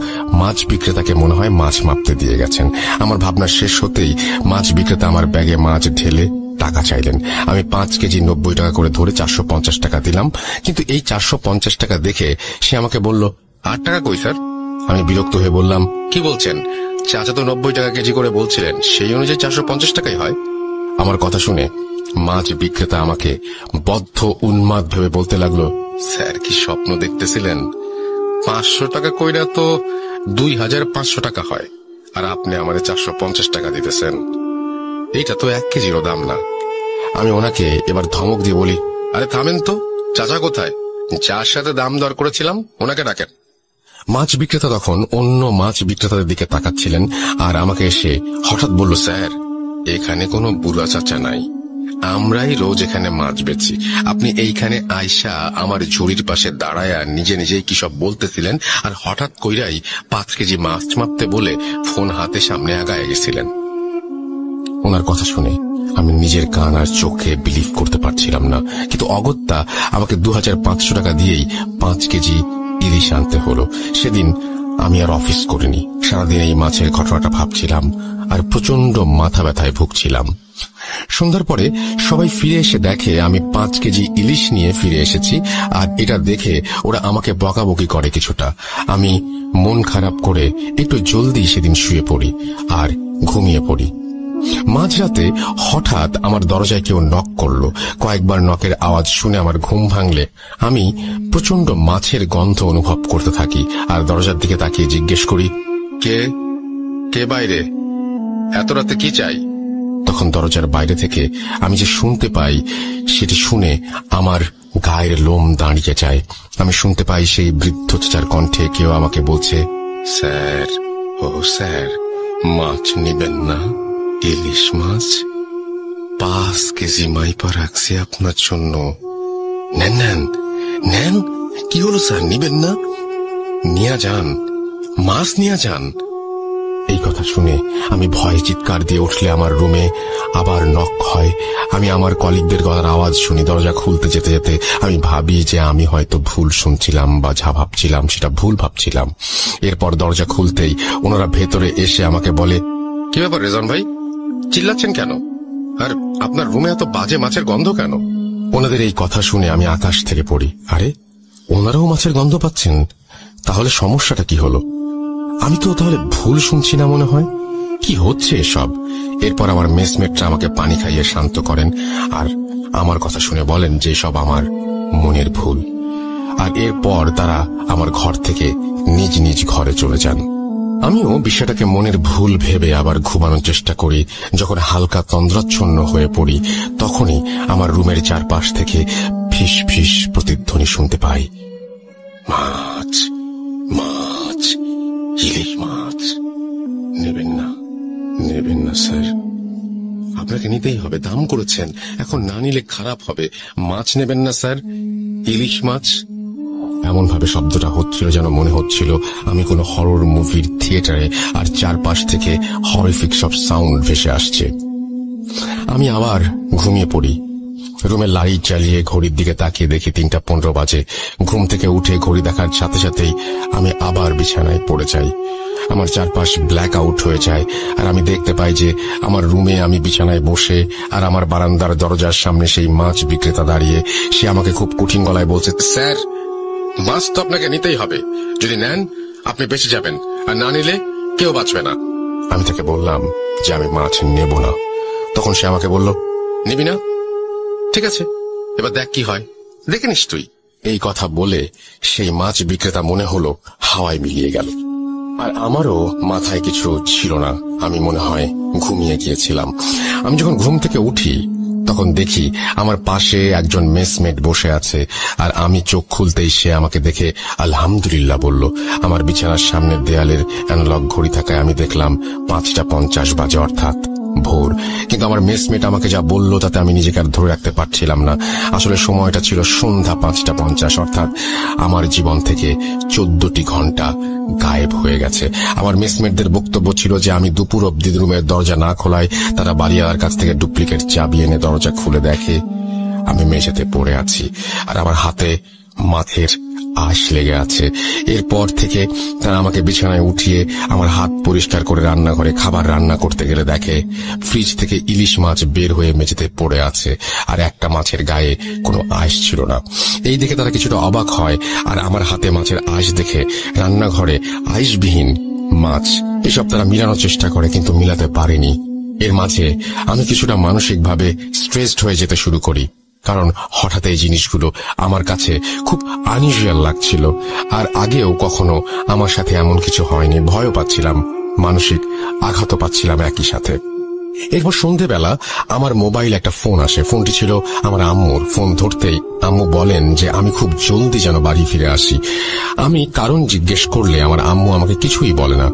Speaker 1: মাছ বিক্রেতাকে মনে হয় মাছ মাপতে দিয়ে গেছেন। আমার ভাবনা শেষ হতেই মাছ বিক্রেতা আমার ব্যাগে মাছ ঢেলে টাকা চাইলেন। আমি 5 কেজি 90 টাকা করে ধরে 450 টাকা দিলাম, কিন্তু এই 450 টাকা দেখে সে আমাকে বলল, 8 টাকা কই স্যার? আমি বিরক্ত হয়ে বললাম, কি বলছেন, চাচা তো 90 টাকা কেজি করে বলছিলেন, সেই অনুযায়ী 450 টাকাই হয়। আমার কথা শুনে মাছ বিক্রেতা আমাকে বদ্ধ উন্মাদ ভেবে বলতে লাগলো, স্যার কি স্বপ্ন দেখতেছিলেন? 500 টাকা কইরা তো 2500 টাকা হয়, আর আপনি আমাদের 450 টাকা দিতেছেন, এইটা তো 1 কেজিরও দাম না। আমি ওনাকে এবার ধমক দিয়ে বলি, আরে থামেন তো, চাচা কোথায়? যার সাথে দাম দর করেছিলাম ওনাকে ডাকেন। মাছ বিক্রেতা তখন অন্য মাছ বিক্রেতাদের দিকে তাকাচ্ছিলেন আর আমাকে এসে হঠাৎ বলল, স্যার এখানে কোনো বুড়া চাচা নাই, আমরাই রোজ এখানে মাছ বেচি। আপনি এইখানে আয়সা আমার ঝুড়ির পাশে দাঁড়ায়া নিজে নিজেই কি সব বলতেছিলেন, আর হঠাৎ কইরাই 5 কেজি মাছ মাপতে বলে ফোন হাতে সামনে আগায় গেছিলেন। ওনার কথা শুনে আমি নিজের কান আর চোখে বিলিভ করতে পারছিলাম না, কিন্তু অগত্যা আমাকে 2500 টাকা দিয়েই 5 কেজি ইলিশ আনতে হলো। সেদিন আমি আর অফিস করিনি। সারাদিন এই মাছের ঘটনাটা ভাবছিলাম আর প্রচন্ড মাথা ব্যথায় ভুগছিলাম। সন্ধ্যার পরে সবাই ফিরে এসে দেখে আমি 5 কেজি ইলিশ নিয়ে ফিরে এসেছি, আর এটা দেখে ওরা আমাকে বকাবকি করে কিছুটা। আমি মন খারাপ করে একটু জলদি সেদিন শুয়ে পড়ি আর ঘুমিয়ে পড়ি। মাঝরাতে হঠাৎ আমার দরজায় কেউ নক করলো। কয়েকবার নকের আওয়াজ শুনে আমার ঘুম ভাঙলে আমি প্রচন্ড মাছের গন্ধ অনুভব করতে থাকি আর দরজার দিকে তাকিয়ে জিজ্ঞেস করি, কে কে বাইরে? এত রাতে কি চাই? তখন দরজার বাইরে থেকে আমি যে শুনতে পাই, সেটি শুনে আমার গায়ের লোম দাঁড়িয়ে যায়। আমি শুনতে পাই সেই বৃদ্ধ চাচার কণ্ঠে কেউ আমাকে বলছে, স্যার, ও স্যার, মাছ নেবেন না? ইলিশ মাছ 5 কেজি মাইপা রাখছি আপনার জন্য। নেন নেন নেন। কি হলো স্যার, নিবেন না? নিয়ে যান, মাছ নিয়ে যান। এই কথা শুনে আমি ভয়ে চিৎকার দিয়ে উঠলে আমার রুমে আবার নক হয়। আমি আমার কলিগদের গলার আওয়াজ শুনি। দরজা খুলতে যেতে যেতে আমি ভাবি যে আমি হয়তো ভুল শুনছিলাম বা যা ভাবছিলাম সেটা ভুল ভাবছিলাম। এরপর দরজা খুলতেই ওনারা ভেতরে এসে আমাকে বলে, কি ব্যাপার রেজন ভাই, চিল্লাচ্ছেন কেন? আর আপনার রুমে এত বাজে মাছের গন্ধ কেন? ওনাদের এই কথা শুনে আমি আকাশ থেকে পড়ি। আরে, ওনারাও মাছের গন্ধ পাচ্ছেন? তাহলে সমস্যাটা কি হলো? আমি তো তাহলে ভুল শুনছি না মনে হয়। কি হচ্ছে এসব? এরপর আমার মেসমেটরা আমাকে পানি খাইয়ে শান্ত করেন আর আমার কথা শুনে বলেন যে সব আমার মনের ভুল। আর এরপর তারা আমার ঘর থেকে নিজ নিজ ঘরে চলে যান। আমিও বিষয়টাকে মনের ভুল ভেবে আবার ঘুমানোর চেষ্টা করি। যখন হালকা তন্দ্রাচ্ছন্ন হয়ে পড়ি, তখনই আমার রুমের চারপাশ থেকে ফিস ফিস প্রতিধ্বনি শুনতে পাই। মাছ, মাছ, ইলিশ মাছ নেবেন না? নেবেন না স্যার? আপনাকে নিতেই হবে, দাম করেছেন, এখন না নিলে খারাপ হবে। মাছ নেবেন না স্যার? ইলিশ মাছ। এমন ভাবে শব্দটা হচ্ছিল যেন মনে হচ্ছিল আমি কোনো হরর মুভির থিয়েটারে, আর চারপাশ থেকে হরিফিক সব সাউন্ড ভেসে আসছে। আমি আবার ঘুমিয়ে পড়ি। রুমের লাইট জ্বালিয়ে ঘড়ির দিকে তাকিয়ে দেখি 3:15 বাজে। ঘুম থেকে উঠে ঘড়ি দেখার সাথে সাথেই আমি আবার বিছানায় পড়ে যাই। আমার চারপাশ ব্ল্যাক আউট হয়ে যায় আর আমি দেখতে পাই যে আমার রুমে আমি বিছানায় বসে, আর আমার বারান্দার দরজার সামনে সেই মাছ বিক্রেতা দাঁড়িয়ে। সে আমাকে খুব কঠিন গলায় বলছে, স্যার, মাছ তো আপনাকে নিতেই হবে। যদি নেন আপনি বেঁচে যাবেন, আর না নিলে কেউ বাঁচবে না। আমি তাকে বললাম যে আমি মাছ নেব না। তখন সে আমাকে বলল, নিবি না? ঠিক আছে, এবার দেখ কি হয়, দেখে নিস তুই। এই কথা বলে সেই মাছ বিক্রেতা মনে হলো হাওয়ায় মিলিয়ে গেল। আর আমারও মাথায় কিছু ছিল না, আমি মনে হয় ঘুমিয়ে গিয়েছিলাম। আমি যখন ঘুম থেকে উঠি তখন দেখি আমার পাশে একজন মেসমেট বসে আছে, আর আমি চোখ খুলতেই সে আমাকে দেখে আলহামদুলিল্লাহ বলল। আমার বিছানার সামনের দেয়ালের অ্যানালগ ঘড়ি থাকায় আমি দেখলাম 5:50 বাজে, অর্থাৎ ভোর। কিন্তু আমার মেসমেট আমাকে যা বলল তাতে আমি নিজেকে আর ধরে রাখতে পারছিলাম না। আসলে সময়টা ছিল সন্ধ্যা 5:50, অর্থাৎ আমার জীবন থেকে 14টি ঘন্টা গায়েব হয়ে গেছে। আমার মেসমেটদের বক্তব্য ছিল যে আমি দুপুর অব্দি রুমের দরজা না খোলায় তারা বাড়িওয়ালার কাছ থেকে ডুপ্লিকেট চাবি এনে দরজা খুলে দেখে আমি মেঝেতে পড়ে আছি, আর আমার হাতে মাছের আঁশ লেগে আছে। এরপর থেকে তারা আমাকে বিছানায় উঠিয়ে আমার হাত পরিষ্কার করে রান্নাঘরে খাবার রান্না করতে গেলে দেখে ফ্রিজ থেকে ইলিশ মাছ বের হয়ে মেঝেতে পড়ে আছে, আর একটা মাছের গায়ে কোনো আঁশ ছিল না। এই দেখে তারা কিছুটা অবাক হয়, আর আমার হাতে মাছের আঁশ দেখে রান্নাঘরে আঁশবিহীন মাছ, এসব তারা মিলানোর চেষ্টা করে কিন্তু মিলাতে পারেনি। এর মাঝে আমি কিছুটা মানসিকভাবে স্ট্রেসড হয়ে যেতে শুরু করি, কারণ হঠাৎ এই জিনিসগুলো আমার কাছে খুব আনইউজুয়াল লাগছিল। আর আগেও কখনো আমার সাথে এমন কিছু হয়নি। ভয়ও পাচ্ছিলাম, মানসিক আঘাতও পাচ্ছিলাম একই সাথে। এরপর সন্ধেবেলা আমার মোবাইল একটা ফোন আসে। ফোনটি ছিল আমার আম্মুর। ফোন ধরতেই আম্মু বলেন যে আমি খুব জলদি যেন বাড়ি ফিরে আসি। আমি কারণ জিজ্ঞেস করলে আমার আম্মু আমাকে কিছুই বলে না,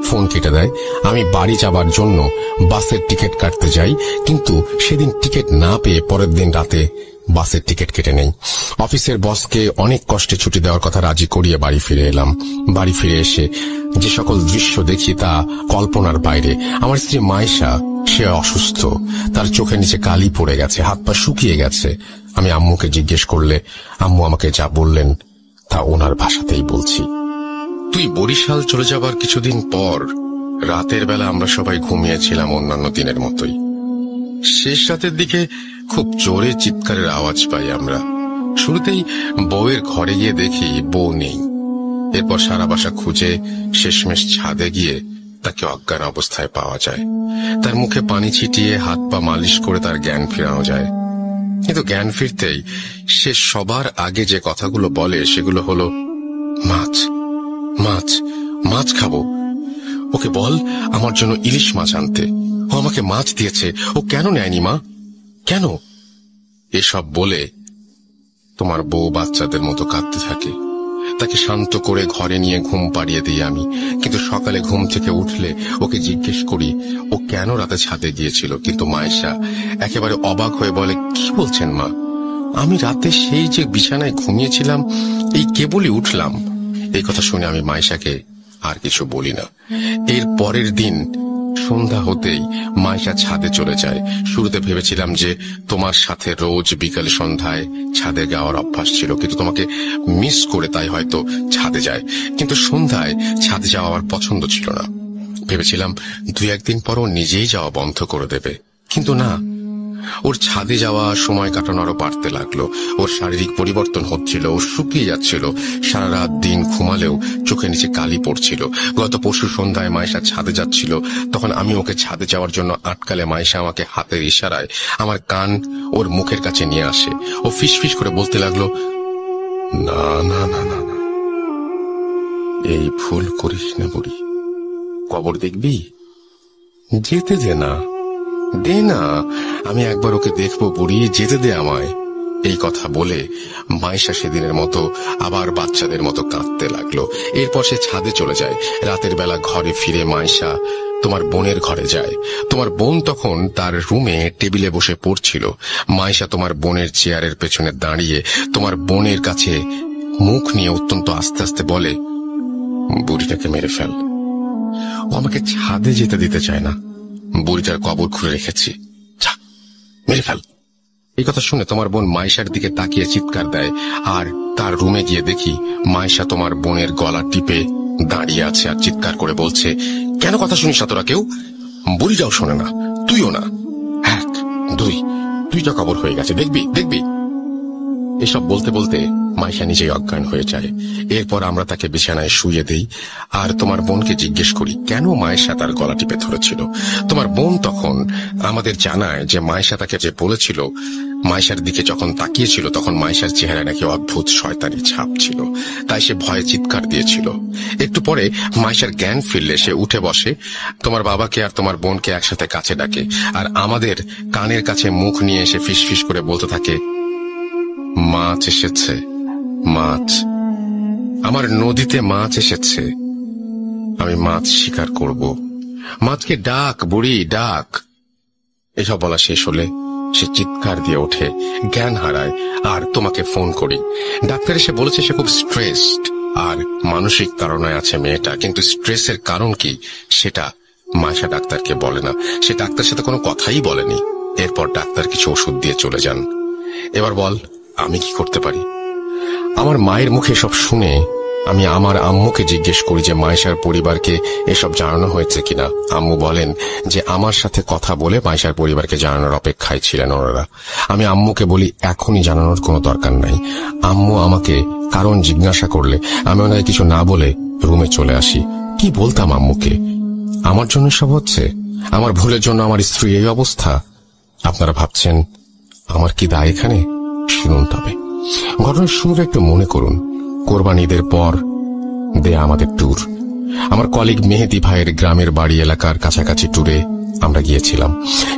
Speaker 1: ফোন কেটে দেয়। আমি বাড়ি যাবার জন্য বাসের টিকিট কাটতে যাই, কিন্তু সেদিন টিকিট না পেয়ে পরের দিন রাতে বাসের টিকিট কেটে নেই। অফিসের বসকে অনেক কষ্টে ছুটি দেওয়ার কথা রাজি করিয়ে বাড়ি ফিরে এলাম। বাড়ি ফিরে এসে যে সকল দৃশ্য দেখি তা কল্পনার বাইরে। আমার স্ত্রী মাইশা, সে অসুস্থ, তার চোখের নিচে কালি পড়ে গেছে, হাত পা শুকিয়ে গেছে। আমি আম্মুকে জিজ্ঞেস করলে আম্মু আমাকে যা বললেন তা ওনার ভাষাতেই বলছি। তুই বরিশাল চলে যাবার কিছুদিন পর রাতের বেলা আমরা সবাই ঘুমিয়েছিলাম অন্যান্য দিনের মতোই। শেষ রাতের দিকে খুব জোরে চিৎকারের আওয়াজ পাই আমরা। শুরুতেই বউয়ের ঘরে গিয়ে দেখি বউ নেই। এরপর সারা বাসা খুঁজে শেষমেশ ছাদে গিয়ে তাকে অজ্ঞান অবস্থায় পাওয়া যায়। তার মুখে পানি ছিটিয়ে হাত পা মালিশ করে তার জ্ঞান ফেরানো যায়। কিন্তু জ্ঞান ফিরতেই সে সবার আগে যে কথাগুলো বলে সেগুলো হলো, মাছ মাছ মাছ খাবো, ওকে বল আমার জন্য ইলিশ মাছ আনতে, ও আমাকে মাছ দিয়েছে, ও কেন নেয়নি মা, কেন? এসব বলে তোমার বউ বাচ্চাদের মতো কাঁদতে থাকে। তাকে শান্ত করে ঘরে নিয়ে ঘুম পাড়িয়ে দিই আমি। কিন্তু সকালে ঘুম থেকে উঠলে ওকে জিজ্ঞেস করি ও কেন রাতে ছাদে গিয়েছিল। কিন্তু মায়েশা একেবারে অবাক হয়ে বলে, কি বলছেন মা, আমি রাতে সেই যে বিছানায় ঘুমিয়েছিলাম, এই কেবলই উঠলাম। এই কথা শুনে আমি মায়েশাকে আর কিছু বলি না। এর পরের দিন সন্ধ্যা হতেই মায়েশা ছাদে চলে যায়। শুরুতে ভেবেছিলাম যে তোমার সাথে রোজ বিকালে সন্ধ্যায় ছাদে যাওয়ার অভ্যাস ছিল, কিন্তু তোমাকে মিস করে তাই হয়তো ছাদে যায়। কিন্তু সন্ধ্যায় ছাদে যাওয়া আমার পছন্দ ছিল না। ভেবেছিলাম 2-1 দিন পর ও নিজেই যাওয়া বন্ধ করে দেবে, কিন্তু না, ওর ছাদে যাওয়া সময় কাটানো আরো বাড়তে লাগলো। ওর শারীরিক পরিবর্তন হচ্ছিল, ও শুকিয়ে যাচ্ছিল। সারা রাত দিন ঘুমালেও চোখে নিচে কালি পড়ছিল। গত পরশু সন্ধ্যায় মায়েশা ছাদে যাচ্ছিল, তখন আমি ওকে ছাদে যাওয়ার জন্য আটকালে মায়েশা আমাকে হাতের ইশারায় আমার কান ওর মুখের কাছে নিয়ে আসে। ও ফিসফিস করে বলতে লাগলো, না না না না না, এই ভুল করিস না বুড়ি, কবর দেখবি, যেতে দে না, দে না, আমি একবার ওকে দেখবো বুড়ি, যেতে দে আমায়। এই কথা বলে মায়েশা সেদিনের মতো আবার বাচ্চাদের মতো কাঁদতে লাগলো। এরপর সে ছাদে চলে যায়। রাতের বেলা ঘরে ফিরে মায়েশা তোমার বোনের ঘরে যায়। তোমার বোন তখন তার রুমে টেবিলে বসে পড়ছিল। মায়েশা তোমার বোনের চেয়ারের পেছনে দাঁড়িয়ে তোমার বোনের কাছে মুখ নিয়ে অত্যন্ত আস্তে আস্তে বলে, বুড়িটাকে মেরে ফেল, ও আমাকে ছাদে যেতে দিতে চায় না, বুড়িটার কবর খুঁড়ে রেখেছি, যা মেরে ফেল। এই কথা শুনে তোমার বোন মায়েশার দিকে তাকিয়ে চিৎকার দেয়। আর তার রুমে গিয়ে দেখি মায়েশা তোমার বোনের গলা টিপে দাঁড়িয়ে আছে আর চিৎকার করে বলছে, কেন কথা শুনিস না তোরা কেউ? বুড়িটাও শোনে না, তুইও না, 1, 2, 2টা কবর হয়ে গেছে, দেখবি দেখবি। এসব বলতে বলতে মায়েশা নিজেই অজ্ঞান হয়ে যায়। এরপর আমরা তাকে বিছানায় শুইয়ে দেই আর তোমার বোনকে জিজ্ঞেস করি কেন মায়েশা তার গলা টিপে ধরেছিল। তোমার বোন তখন আমাদের জানায় যে মায়েশা তাকে যে বলেছিল, মায়েশার দিকে যখন তাকিয়েছিল তখন মায়েশার চেহারায় নাকি অদ্ভুত শয়তানি ছাপ ছিল, তাই সে ভয়ে চিৎকার দিয়েছিল। একটু পরে মায়েশার জ্ঞান ফিরলে সে উঠে বসে, তোমার বাবাকে আর তোমার বোনকে একসাথে কাছে ডাকে আর আমাদের কানের কাছে মুখ নিয়ে এসে ফিসফিস করে বলতে থাকে, মাছ এসেছে, মাছ, আমার নদীতে মাছ এসেছে, আমি মাছ শিকার করব, মাছকে ডাক বুড়ি ডাক। এসব বলা শেষ হলে সে চিৎকার দিয়ে ওঠে, জ্ঞান হারায় আর তোমাকে ফোন করি। ডাক্তার এসে বলেছে সে খুব স্ট্রেসড আর মানসিক তাড়নায় আছে মেয়েটা, কিন্তু স্ট্রেসের কারণ কি সেটা মায়েশা ডাক্তারকে বলে না। সে ডাক্তার সাথে কোনো কথাই বলেনি। এরপর ডাক্তার কিছু ওষুধ দিয়ে চলে যান। এবার বল আমি কি করতে পারি? আমার মায়ের মুখে সব শুনে আমি আমার আম্মুকে জিজ্ঞেস করি যে মায়েশার পরিবারকে এসব জানানো হয়েছে কিনা। আম্মু বলেন যে আমার সাথে কথা বলে মায়েশার পরিবারকে জানানোর অপেক্ষায় ছিলেন ওনারা। আমি আম্মুকে বলি এখনই জানানোর কোনো দরকার নাই। আম্মু আমাকে কারণ জিজ্ঞাসা করলে আমি ওনাকে কিছু না বলে রুমে চলে আসি। কি বলতাম আম্মুকে? আমার জন্য সব হচ্ছে, আমার ভুলের জন্য আমার স্ত্রী এই অবস্থা। আপনারা ভাবছেন আমার কি দায় এখানে? শুনুন তবে ঘটনার শুরুটা একটু মনে করুন। কোরবান ঈদের পর দেয়া আমাদের ট্যুর, আমার কলিগ মেহেদি ভাইয়ের গ্রামের বাড়ি এলাকার কাছাকাছি ট্যুরে আমরা গিয়েছিলাম।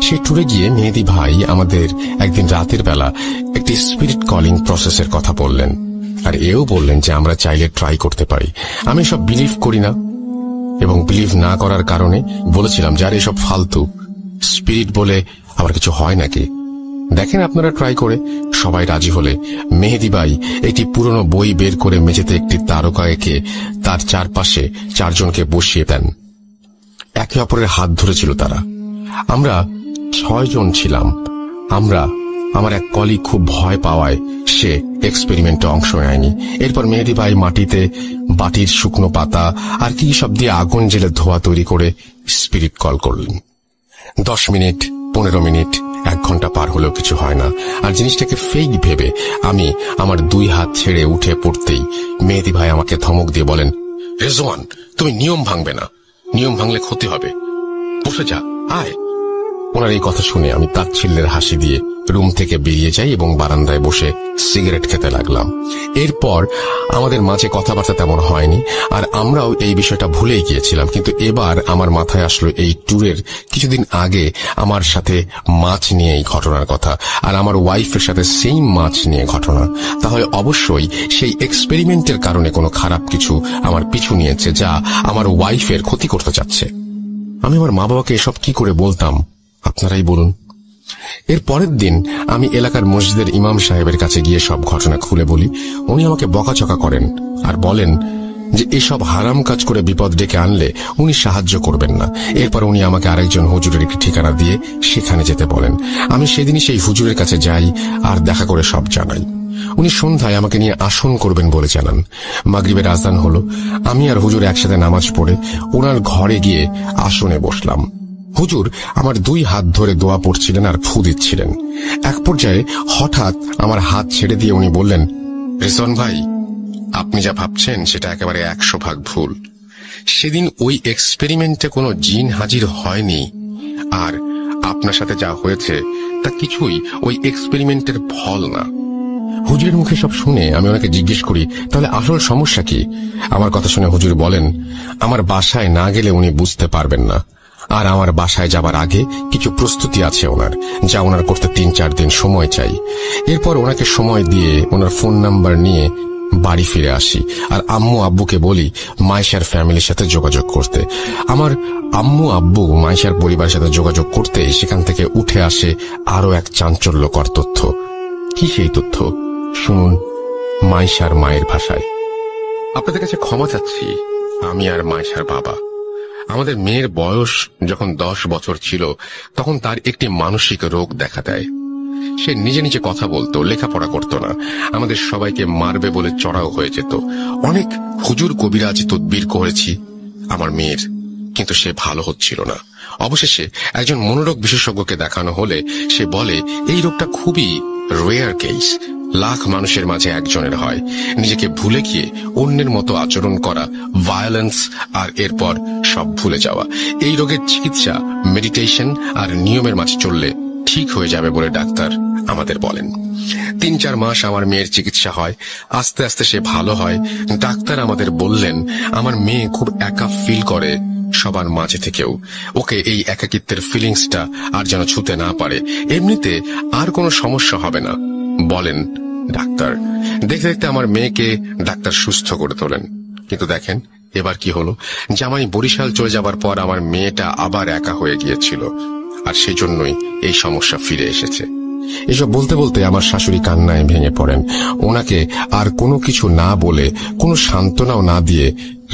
Speaker 1: সেই ট্যুরে গিয়ে মেহেদি ভাই আমাদের একদিন রাতের বেলা একটি স্পিরিট কলিং প্রসেসের কথা বললেন আর এও বললেন যে আমরা চাইলে ট্রাই করতে পারি। আমি সব বিলিভ করি না এবং বিলিভ না করার কারণে বলেছিলাম যার এসব ফালতু, স্পিরিট বলে আবার কিছু হয় নাকি, দেখেন আপনারা ট্রাই করে। সবাই রাজি হলে মেহেদি ভাই একটি পুরনো বই বের করে মেঝেতে একটি তারকা এঁকে তার চারপাশে 4 জনকে বসিয়ে দেন। একে অপরের হাত ধরেছিল তারা। আমরা 6 জন ছিলাম। আমার এক কলিগ খুব ভয় পাওয়ায় সে এক্সপেরিমেন্টে অংশ নেয়নি। এরপর মেহেদি ভাই মাটিতে বাটির শুকনো পাতা আর কি সব দিয়ে আগুন জেলে ধোঁয়া তৈরি করে স্পিরিট কল করলেন। 10 মিনিট, 15 মিনিট, 1 ঘন্টা পার হলেও কিছু হয় না, আর জিনিসটাকে ফেক ভেবে আমি আমার 2 হাত ছেড়ে উঠে পড়তেই মেহেদী ভাই আমাকে ধমক দিয়ে বলেন, রেজওয়ান, তুমি নিয়ম ভাঙবে না, নিয়ম ভাঙলে ক্ষতি হবে, বসে যা, আয়। ওনার এই কথা শুনে আমি তাচ্ছিল্যের হাসি দিয়ে রুম থেকে বেরিয়ে যাই এবং বারান্দায় বসে সিগারেট খেতে লাগলাম। এরপর আমাদের মাঝে কথাবার্তা তেমন হয়নি, আর আমরাও এই বিষয়টা ভুলেই গিয়েছিলাম। কিন্তু এবার আমার মাথায় আসলো এই ট্যুরের কিছুদিন আগে আমার সাথে মাছ নিয়ে এই ঘটনার কথা, আর আমার ওয়াইফের সাথে সেই মাছ নিয়ে ঘটনা। তাহলে অবশ্যই সেই এক্সপেরিমেন্টের কারণে কোনো খারাপ কিছু আমার পিছু নিয়েছে, যা আমার ওয়াইফের ক্ষতি করতে চাচ্ছে। আমি আমার মা বাবাকে এসব কি করে বলতাম, আপনারাই বলুন। এর পরের দিন আমি এলাকার মসজিদের ইমাম সাহেবের কাছে গিয়ে সব ঘটনা খুলে বলি। উনি আমাকে বকাচকা করেন আর বলেন যে এসব হারাম কাজ করে বিপদ ডেকে আনলে উনি সাহায্য করবেন না। এরপর উনি আমাকে আরেকজন হুজুরের একটি ঠিকানা দিয়ে সেখানে যেতে বলেন। আমি সেদিনই সেই হুজুরের কাছে যাই আর দেখা করে সব জানাই। উনি সন্ধ্যায় আমাকে নিয়ে আসন করবেন বলে জানান। মাগরিবের আজান হলো, আমি আর হুজুর একসাথে নামাজ পড়ে ওনার ঘরে গিয়ে আসনে বসলাম। হুজুর আমার 2 হাত ধরে দোয়া পড়ছিলেন আর ফু দিচ্ছিলেন। এক পর্যায়ে হঠাৎ আমার হাত ছেড়ে দিয়ে উনি বললেন, রেজওয়ান ভাই, আপনি যা ভাবছেন সেটা একেবারে 100% ভুল। সেদিন ওই এক্সপেরিমেন্টে কোনো জিন হাজির হয়নি, আর আপনার সাথে যা হয়েছে তা কিছুই ওই এক্সপেরিমেন্টের ফল না। হুজুরের মুখে সব শুনে আমি ওনাকে জিজ্ঞেস করি, তাহলে আসল সমস্যা কি? আমার কথা শুনে হুজুর বলেন, আমার বাসায় না গেলে উনি বুঝতে পারবেন না, আর আমার বাসায় যাবার আগে কিছু প্রস্তুতি আছে ওনার, যা ওনার করতে 3-4 দিন সময় চাই। এরপর ওনাকে সময় দিয়ে ওনার ফোন নাম্বার নিয়ে বাড়ি ফিরে আসি, আর আম্মু আব্বুকে বলি মাইশার ফ্যামিলির সাথে যোগাযোগ করতে। আমার আম্মু আব্বু মাইশার পরিবারের সাথে যোগাযোগ করতে সেখান থেকে উঠে আসে আরো এক চাঞ্চল্যকর তথ্য। কি সেই তথ্য? শুনুন মাইশার মায়ের ভাষায়। আপনাদের কাছে ক্ষমা চাচ্ছি, আমি আর মাইশার বাবা। আমাদের মেয়ের বয়স যখন 10 বছর ছিল, তখন তার একটি মানসিক রোগ দেখা দেয়। সে নিজে নিজে কথা বলতো, লেখাপড়া করতো না, আমাদের সবাইকে মারবে বলে চড়াও হয়ে যেত। অনেক হুজুর কবিরাজ তদবির করেছি আমার মেয়ের, কিন্তু সে ভালো হচ্ছিল না। অবশেষে একজন মনোরোগ বিশেষজ্ঞকে দেখানো হলে সে বলে এই রোগটা খুবই রেয়ার কেস, লাখ মানুষের মাঝে একজনের হয়। নিজেকে ভুলে গিয়ে অন্যের মতো আচরণ করা, ভায়োলেন্স, আর এরপর সব ভুলে যাওয়া। এই রোগের চিকিৎসা মেডিটেশন আর নিয়মের মাঝে চললে ঠিক হয়ে যাবে বলে ডাক্তার আমাদের বলেন। 3-4 মাস আমার মেয়ের চিকিৎসা হয়, আস্তে আস্তে সে ভালো হয়। ডাক্তার আমাদের বললেন আমার মেয়ে খুব একা ফিল করে সবার মাঝে থেকেও। ওকে এই একাকিত্বের ফিলিংসটা আর যেন ছুতে না পারে। এমনিতে আর কোনো সমস্যা হবে না বলেন ডাক্তার। দেখতে দেখতে আমার মেয়েকে ডাক্তার সুস্থ করে তোলেন। কিন্তু দেখেন এবার কি হলো, জামাই বরিশাল চলে যাবার পর আমার মেয়েটা আবার একা হয়ে গিয়েছিল, আর সেজন্যই এই সমস্যা ফিরে এসেছে। এসব বলতে বলতে আমার শাশুড়ি কান্নায় ভেঙে পড়েন। ওনাকে আর কোনো কিছু না বলে, কোনো সান্ত্বনাও না দিয়ে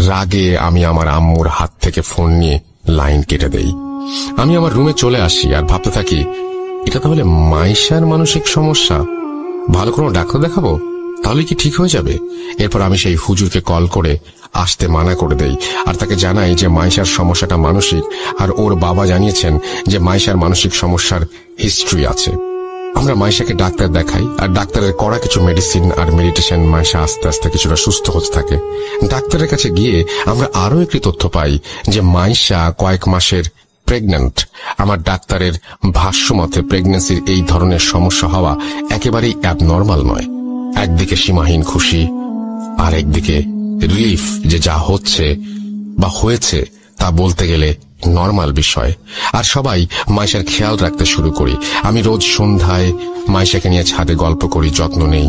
Speaker 1: রাগে আমি আমার আম্মুর হাত থেকে ফোন নিয়ে লাইন কেটে দেই। আমি আমার রুমে চলে আসি আর ভাবতে থাকি, এটা তাহলে মাইশার মানসিক সমস্যা, ভালো কোনো ডাক্তার দেখাবো, তাহলে কি ঠিক হয়ে যাবে? এরপর আমি সেই হুজুরকে কল করে আসতে মানা করে দেই, আর তাকে জানাই যে মাইশার সমস্যাটা মানসিক, আর ওর বাবা জানিয়েছেন যে মাইশার মানসিক সমস্যার হিস্ট্রি আছে। আমরা মাইশাকে ডাক্তার দেখাই, আর ডাক্তারের করা কিছু মেডিসিন আর মেডিটেশন মাইশা আস্তে আস্তে কিছুটা সুস্থ হতে থাকে। ডাক্তারের কাছে গিয়ে আমরা আরো একটি তথ্য পাই যে মাইশা কয়েক মাসের প্রেগন্যান্ট। আমার ডাক্তারের ভাষ্য মতে প্রেগন্যান্সির এই ধরনের সমস্যা হওয়া একেবারেই অ্যাবনর্মাল নয়। একদিকে সীমাহীন খুশি, আর একদিকে রিলিফ যে যা হচ্ছে বা হয়েছে তা বলতে গেলে নরমাল বিষয়। আর সবাই মাইশার খেয়াল রাখতে শুরু করি। আমি রোজ সন্ধ্যায় মাইশাকে নিয়ে ছাদে গল্প করি, যত্ন নেই,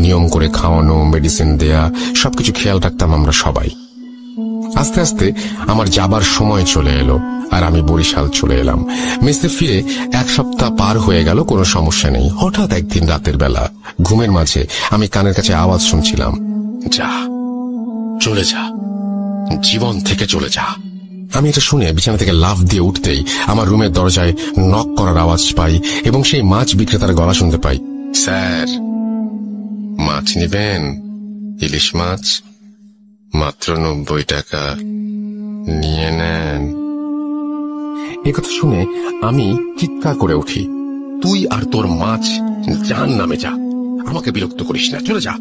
Speaker 1: নিয়ম করে খাওয়ানো, মেডিসিন দেয়া, সবকিছু খেয়াল রাখতাম আমরা সবাই। আস্তে আস্তে আমার যাবার সময় চলে এলো, আর আমি বরিশাল চলে এলাম। মেসে ফিরে 1 সপ্তাহ পার হয়ে গেল, কোনো সমস্যা নেই। হঠাৎ একদিন রাতের বেলা ঘুমের মাঝে আমি কানের কাছে আওয়াজ শুনছিলাম, যা, চলে যা, জীবন থেকে চলে যা। আমি এটা শুনে বিছানা থেকে লাফ দিয়ে উঠতেই আমার রুমের দরজায় নক করার আওয়াজ পাই, এবং সেই মাছ বিক্রেতার গলা শুনতে পাই, স্যার, মাছ নেবেন? ইলিশ মাছ মাত্র 90 টাকা, নিয়ে নেন। এই কথা শুনে আমি চিৎকার করে উঠি, তুই আর তোর মাছ জাহান্নামে যা, আমাকে বিরক্ত করিস না, চলে যা,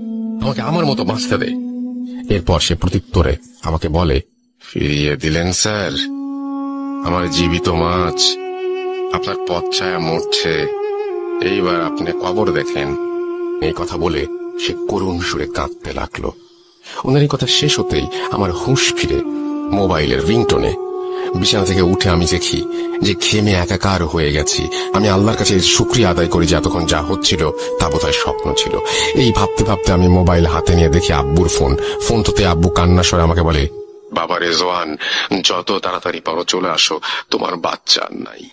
Speaker 1: আমাকে আমার মতো বাঁচতে দে। এরপর সে প্রত্যুত্তরে আমাকে বলে, ফিরিয়ে দিলেন স্যার আমার জীবিত মাছ, আপনার পথ ছায়া মরছে, এইবার আপনি কবর দেখেন। এই কথা বলে সে করুণ সুরে কাঁদতে লাগলো। ওনার এই কথা শেষ হতেই আমার হুঁশ ফিরে মোবাইলের রিংটোনে। বিছানা থেকে উঠে আমি দেখি যে ঘেমে একাকার হয়ে গেছি। আমি আল্লাহর কাছে শুকরিয়া আদায় করি যে এতক্ষণ যা হচ্ছিল তা বোধহয় স্বপ্ন ছিল। এই ভাবতে ভাবতে আমি মোবাইল হাতে নিয়ে দেখি আব্বুর ফোন তোতে আব্বু কান্না স্বরে আমাকে বলে, বাবা রেজওয়ান, যত তাড়াতাড়ি পারো চলে আসো, তোমার বাচ্চা নাই।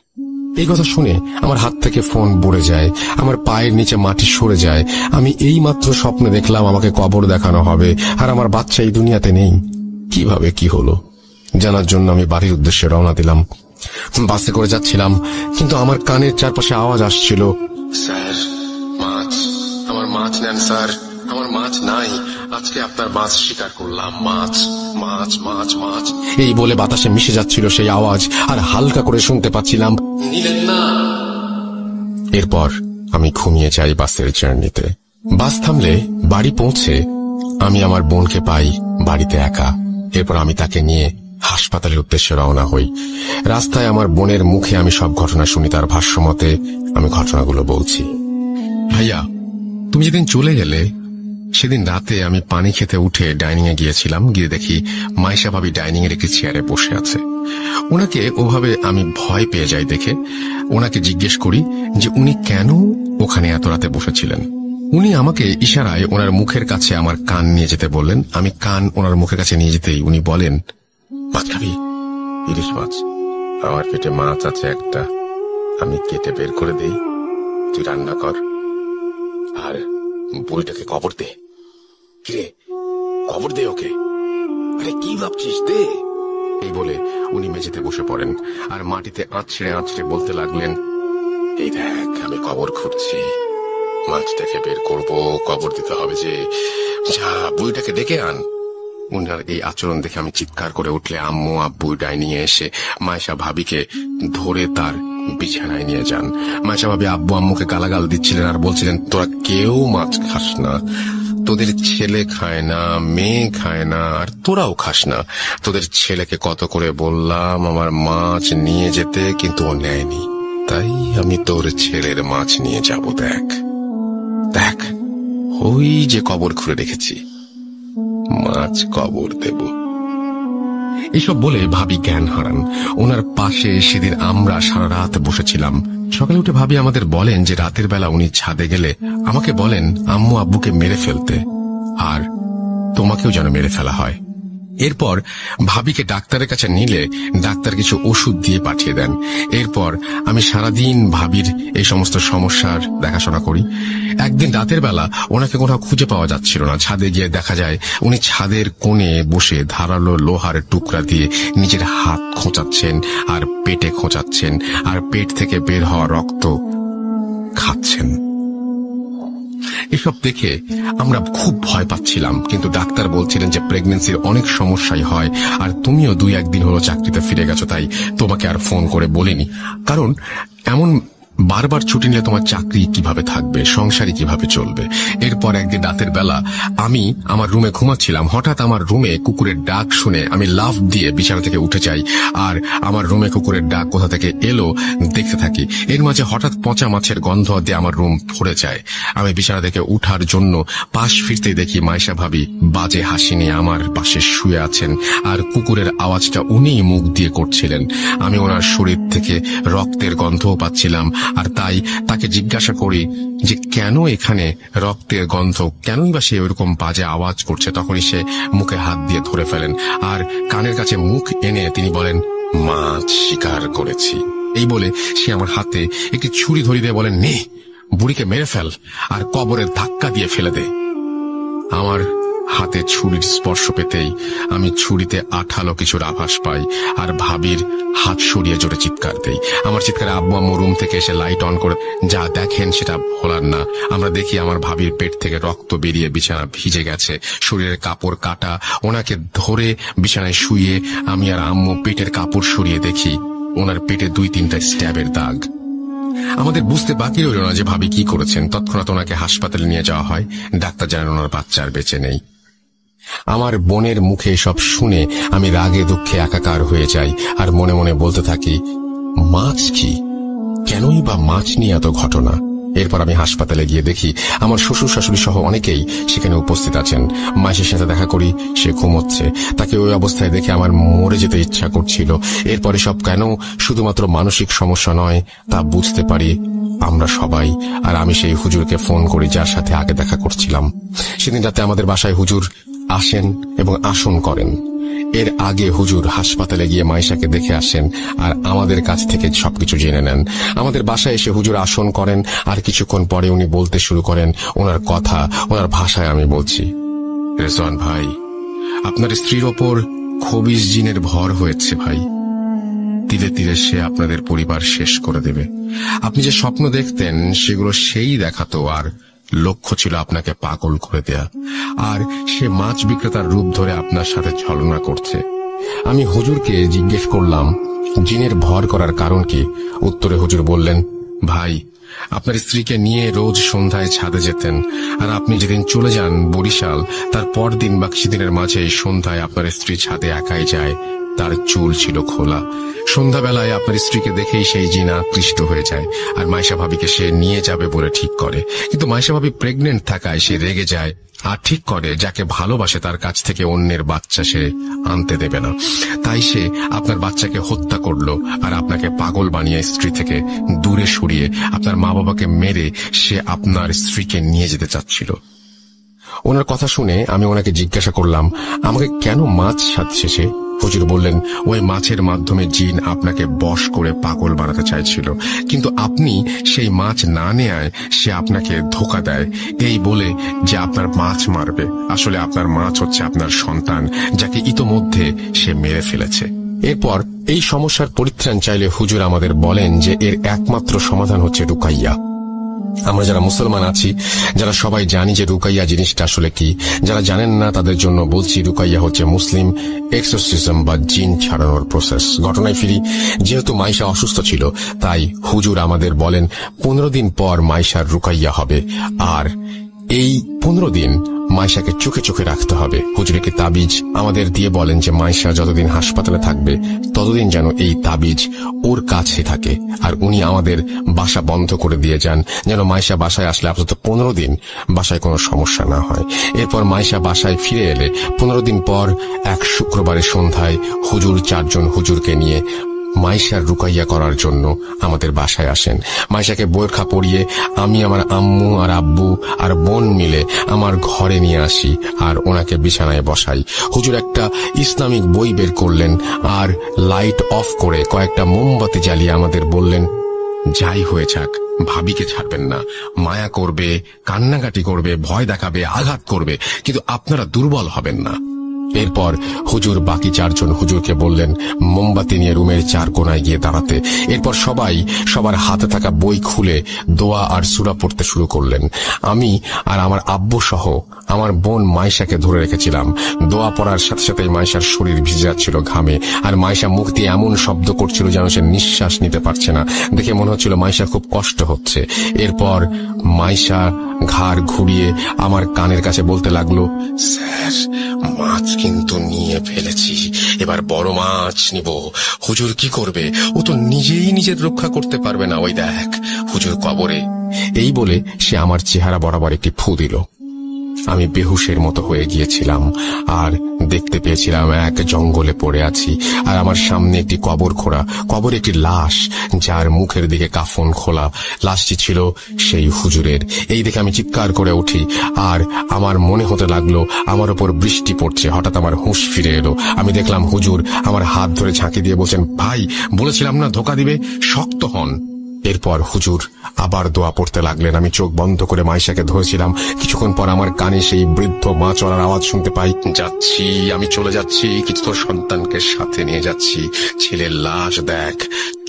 Speaker 1: এই কথা শুনে আমার হাত থেকে ফোন পড়ে যায়, আমার পায়ের নিচে মাটি সরে যায়। আমি এই মাত্র স্বপ্নে দেখলাম আমাকে কবর দেখানো হবে, আর আমার বাচ্চা এই দুনিয়াতে নেই। কিভাবে কি হলো জানার জন্য আমি বাড়ির উদ্দেশ্যে রওনা দিলাম। বাসে করে যাচ্ছিলাম, কিন্তু আমার কানের চারপাশে আওয়াজ আসছিল, স্যার মাছ, আমার মাছ নেন স্যার, আমার মাছ নাই, আজকে আপনার মাছ শিকার করলাম, মাছ মাছ মাছ মাছ। এই বলে বাতাসে মিশে যাচ্ছিল সেই আওয়াজ, আর হালকা করে শুনতে পাচ্ছিলাম, নিলেন না। এরপর আমি ঘুমিয়ে যাই বাসের জার্নিতে। বাস থামলে বাড়ি পৌঁছে আমি আমার বোনকে পাই বাড়িতে একা। এরপর আমি তাকে নিয়ে হাসপাতালের উদ্দেশ্যে রওনা হই। রাস্তায় আমার বোনের মুখে আমি সব ঘটনা শুনি। তার ভাষ্যমতে আমি ঘটনাগুলো বলছি। ভাইয়া, তুমি যেদিন চলে গেলে সেদিন রাতে আমি পানি খেতে উঠে ডাইনিং এ গিয়েছিলাম। গিয়ে দেখি মাইশা ভাবি ডাইনিং এর একটি চেয়ারে বসে আছে। ওনাকে ওভাবে আমি ভয় পেয়ে যাই দেখে ওনাকে জিজ্ঞেস করি যে উনি কেন ওখানে এত রাতে বসেছিলেন। উনি আমাকে ইশারায় ওনার মুখের কাছে আমার কান নিয়ে যেতে বললেন। আমি কান ওনার মুখের কাছে নিয়ে যেতেই উনি বলেন, মাছ খাবি? ইলিশ মাছ। আমার পেটে মাছ আছে একটা, আমি কেটে বের করে দেই, তুই রান্না কর, আর বুড়িটাকে কবর দে। কিরে, কবর দে ওকে। আরে কি ভাবছিস, দে। এই বলে উনি মেঝেতে বসে পড়েন আর মাটিতে আঁচড়ে আঁচড়ে বলতে লাগলেন, এই দেখ আমি কবর খুঁড়ছি, মাছটাকে বের করব, কবর দিতে হবে যে, যা বুড়িটাকে ডেকে আন। উনার এই আচরণ দেখে আমি চিৎকার করে উঠলে আম্মু আব্বু ডাইনিং এ এসে মাইশা ভাবিকে ধরে তার বিছানায় নিয়ে যান। মাইশা ভাবি আব্বু আম্মুকে গালাগাল দিচ্ছিলেন আর বলছিলেন, তোরা কেউ মাছ খাস না, তোদের ছেলে খায় না, মেয়ে খায় না, আর তোরাও খাস না। তোদের ছেলেকে কত করে বললাম আমার মাছ নিয়ে যেতে, কিন্তু ও নেয়নি, তাই আমি তোর ছেলের মাছ নিয়ে যাব। দেখ দেখ, ওই যে কবর খুঁড়ে রেখেছি, মাছ কবর দেব। এসব বলে ভাবি জ্ঞান হারান। ওনার পাশে সেদিন আমরা সারা রাত বসেছিলাম। সকালে উঠে ভাবি আমাদের বলেন যে রাতের বেলা উনি ছাদে গেলে আমাকে বলেন আম্মু আব্বুকে মেরে ফেলতে, আর তোমাকেও যেন মেরে ফেলা হয়। এরপর ভাবিকে ডাক্তারের কাছে নিলে ডাক্তার কিছু ওষুধ দিয়ে পাঠিয়ে দেন। এরপর আমি সারাদিন ভাবির এই সমস্ত সমস্যার দেখাশোনা করি। একদিন রাতের বেলা ওনাকে কোথাও খুঁজে পাওয়া যাচ্ছিল না। ছাদে গিয়ে দেখা যায় উনি ছাদের কোণে বসে ধারালো লোহার টুকরা দিয়ে নিজের হাত খোঁচাচ্ছেন আর পেটে খোঁচাচ্ছেন, আর পেট থেকে বের হওয়া রক্ত খাচ্ছেন। এসব দেখে আমরা খুব ভয় পাচ্ছিলাম, কিন্তু ডাক্তার বলছিলেন যে প্রেগন্যান্সির অনেক সমস্যাই হয়, আর তুমিও 2-1 দিন হলো চাকরিতে ফিরে গেছো, তাই তোমাকে আর ফোন করে বলিনি। কারণ এমন বারবার ছুটি নিলে তোমার চাকরি কিভাবে থাকবে, সংসারই কিভাবে চলবে। এরপর একদিন রাতের বেলা আমি আমার রুমে ঘুমাচ্ছিলাম। হঠাৎ আমার রুমে কুকুরের ডাক শুনে আমি লাফ দিয়ে বিছানা থেকে উঠে যাই, আর আমার রুমে কুকুরের ডাক কোথা থেকে এলো দেখতে থাকি। এর মাঝে হঠাৎ পচা মাছের গন্ধ দিয়ে আমার রুম ভরে যায়। আমি বিছানা থেকে উঠার জন্য পাশ ফিরতেই দেখি মাইশা ভাবি বাজে হাসি নিয়ে আমার পাশে শুয়ে আছেন, আর কুকুরের আওয়াজটা উনিই মুখ দিয়ে করছিলেন। আমি ওনার শরীর থেকে রক্তের গন্ধও পাচ্ছিলাম, আর তাই তাকে জিজ্ঞাসা করি যে কেন এখানে রক্তের গন্ধ, কেনই বা সে ওইরকম বাজে আওয়াজ করছে। তখনই সে মুখে হাত দিয়ে ধরে ফেলেন, আর কানের কাছে মুখ এনে তিনি বলেন, মাছ শিকার করেছি। এই বলে সে আমার হাতে একটি ছুরি ধরিয়ে দিয়ে বলেন, নে বুড়িকে মেরে ফেল আর কবরের ধাক্কা দিয়ে ফেলে দে। আমার হাতে ছুরির স্পর্শ পেতেই আমি ছুরিতে আঠালো কিছুর আভাস পাই, আর ভাবির হাত সরিয়ে জোরে চিৎকার দেই। আমার চিৎকারে আব্বু আম্মু রুম থেকে এসে লাইট অন করে যা দেখেন সেটা ভোলার না। আমরা দেখি আমার ভাবির পেট থেকে রক্ত বেরিয়ে বিছানা ভিজে গেছে, শরীরের কাপড় কাটা। ওনাকে ধরে বিছানায় শুয়ে আমি আর আম্মু পেটের কাপড় সরিয়ে দেখি ওনার পেটে 2-3টা স্ট্যাবের দাগ। আমাদের বুঝতে বাকি রইল না যে ভাবি কি করেছেন। তৎক্ষণাৎ ওনাকে হাসপাতালে নিয়ে যাওয়া হয়। ডাক্তার জানান ওনার বাচ্চা আর বেঁচে নেই। আমার বোনের মুখে সব শুনে আমি রাগে দুঃখে একাকার হয়ে যাই আর মনে মনে বলতে থাকি, মাছ কি, কেনই বা মাছ নিয়ে এত ঘটনা। এরপর আমি হাসপাতালে গিয়ে দেখি আমার শ্বশুর শাশুড়ি সহ অনেকেই সেখানে উপস্থিত আছেন। মাসির সাথে দেখা করি, সে ঘুমোচ্ছে। তাকে ওই অবস্থায় দেখে আমার মরে যেতে ইচ্ছা করছিল। এরপরে সব কেন শুধুমাত্র মানসিক সমস্যা নয় তা বুঝতে পারি আমরা সবাই। আর আমি সেই হুজুরকে ফোন করি যার সাথে আগে দেখা করছিলাম। সেদিন রাতে আমাদের বাসায় হুজুর আসেন এবং আসন করেন। এর আগে হুজুর হাসপাতালে গিয়ে মাইশাকে দেখে আসেন আর আমাদের কাছ থেকে সবকিছু জেনে নেন। আমাদের বাসায় এসে হুজুর আসন করেন আর কিছুক্ষণ পরে উনি বলতে শুরু করেন ওনার কথা, ওনার ভাষায় আমি বলছি, রেজওয়ান ভাই, আপনার স্ত্রীর ওপর খবিস জিনের ভর হয়েছে ভাই। ধীরে ধীরে সে আপনাদের পরিবার শেষ করে দেবে। আপনি যে স্বপ্ন দেখতেন সেগুলো সেই দেখাতো, আর লক্ষ্য ছিল আপনাকে পাগল করে দেয়া। আর সে মাছ বিক্রেতার রূপ ধরে আপনার সাথে ছলনা করছে। আমি হুজুরকে জিজ্ঞেস করলাম জিনের ভর করার কারণ কি। উত্তরে হুজুর বললেন, ভাই, আপনার স্ত্রীকে নিয়ে রোজ সন্ধ্যায় ছাদে যেতেন, আর আপনি যেদিন চলে যান বরিশাল, তার পরদিন বা কিছুদিনের মাঝে সন্ধ্যায় আপনার স্ত্রী ছাদে একাই যায়। তার চুল ছিল খোলা। সন্ধ্যাবেলায় আপনার স্ত্রীকে দেখেই সেই জিন আকৃষ্ট হয়ে যায় আর মাইশা ভাবিকে সে নিয়ে যাবে বলে ঠিক করে। কিন্তু মাইশা ভাবি প্রেগনেন্ট থাকায় সে রেগে যায় আর ঠিক করে যাকে ভালোবাসে তার কাছ থেকে অন্যের বাচ্চা সে আনতে দেবে না। তাই সে আপনার বাচ্চাকে হত্যা করলো আর আপনাকে পাগল বানিয়ে স্ত্রী থেকে দূরে সরিয়ে আপনার মা বাবাকে মেরে সে আপনার স্ত্রীকে নিয়ে যেতে চাচ্ছিল। ওনার কথা শুনে আমি ওনাকে জিজ্ঞাসা করলাম আমাকে কেন মাছ সাজছে সে। হুজুর বললেন, ওই মাছের মাধ্যমে জিন আপনাকে বশ করে পাগল বানাতে চাইছিল, কিন্তু আপনি সেই মাছ না নেয়ায় সে আপনাকে ধোঁকা দেয় এই বলে যে আপনার মাছ মারবে। আসলে আপনার মাছ হচ্ছে আপনার সন্তান, যাকে ইতোমধ্যে সে মেরে ফেলেছে। এরপর এই সমস্যার পরিত্রাণ চাইলে হুজুর আমাদের বলেন যে এর একমাত্র সমাধান হচ্ছে রুকাইয়া। আমরা যারা মুসলমান আছি, যারা সবাই জানি যে রুকাইয়া জিনিসটা আসলে কি, যারা জানেন না তাদের জন্য বলছি, রুকাইয়া হচ্ছে মুসলিম এক্সোরসিজম বা জিন ছাড়ানোর প্রসেস। ঘটনায় ফিরি, যেহেতু মাইশা অসুস্থ ছিল তাই হুজুর আমাদের বলেন 15 দিন পর মাইশার রুকাইয়া হবে, আর এই 15 দিন মাইশাকে চোখে চোখে রাখতে হবে। হুজুর একটি তাবিজ আমাদের দিয়ে বলেন যে মাইশা যতদিন হাসপাতালে থাকবে ততদিন যেন এই তাবিজ ওর কাছে থাকে, আর উনি আমাদের বাসা বন্ধ করে দিয়ে যান যেন মাইশা বাসায় আসলে অন্তত 15 দিন বাসায় কোনো সমস্যা না হয়। এরপর মাইশা বাসায় ফিরে এলে 15 দিন পর এক শুক্রবারের সন্ধ্যায় হুজুর 4 জন হুজুরকে নিয়ে মাইশার রুকাইয়া করার জন্য আমাদের বাসায় আসেন। মাইশাকে বোরখা পরিয়ে আমি আমার আম্মু আর আব্বু আর বোন মিলে আমার ঘরে নিয়ে আসি আর ওনাকে বিছানায় বসাই। হুজুর একটা ইসলামিক বই বের করলেন আর লাইট অফ করে কয়েকটা মোমবাতি জ্বালিয়ে আমাদের বললেন, যাই হয়ে যাক ভাবিকে ছাড়বেন না। মায়া করবে, কান্নাকাটি করবে, ভয় দেখাবে, আঘাত করবে, কিন্তু আপনারা দুর্বল হবেন না। এরপর হুজুর বাকি 4 জন হুজুরকে বললেন মোমবাতি নিয়ে রুমের 4 কোণায় গিয়ে দাঁড়াতে। এরপর সবাই সবার হাতে থাকা বই খুলে দোয়া আর সূরা পড়তে শুরু করলেন। আমি আর আমার আব্বু সহ আমার বোন মাইশাকে ধরে রেখেছিলাম। দোয়া পড়ার সাথে সাথে মাইশার শরীর ভিজে যাচ্ছিল ঘামে, আর মাইশা মুখ দিয়ে এমন শব্দ করছিল যেন সে নিঃশ্বাস নিতে পারছে না। দেখে মনে হচ্ছিল মাইশার খুব কষ্ট হচ্ছে। এরপর মাইশা ঘাড় ঘুরিয়ে আমার কানের কাছে বলতে লাগলো, স্যার, মাছ কিন্তু নিয়ে ফেলেছি, এবার বড় মাছ নিব। হুজুর কি করবে? ও তো নিজেই নিজের রক্ষা করতে পারবে না, ওই দেখ হুজুর কবরে। এই বলে সে আমার চেহারা বরাবর একটি ফু দিল। আমি বেহুশের মতো হয়ে গিয়েছিলাম আর দেখতে পেয়েছিলাম এক জঙ্গলে পড়ে আছি, আর আমার সামনে একটি কবর খোঁড়া, কবর একটি লাশ যার মুখের দিকে কাফন খোলা। লাশটি ছিল সেই হুজুরের। এই দেখে আমি চিৎকার করে উঠি আর আমার মনে হতে লাগলো আমার উপর বৃষ্টি পড়ছে। হঠাৎ আমার হুঁশ ফিরে এলো। আমি দেখলাম হুজুর আমার হাত ধরে ঝাঁকি দিয়ে বলছেন, ভাই, বলেছিলাম না ধোঁকা দিবে, শক্ত হন। এরপর হুজুর আবার দোয়া পড়তে লাগলেন। আমি চোখ বন্ধ করে মাইশাকে ধরেছিলাম। কিছুক্ষণ পর আমার কানে সেই বৃদ্ধ মা চলার আওয়াজ শুনতে পাই, যাচ্ছি, আমি চলে যাচ্ছি, কিন্তু তোর সন্তানকে সাথে নিয়ে যাচ্ছি। ছেলের লাশ দেখ,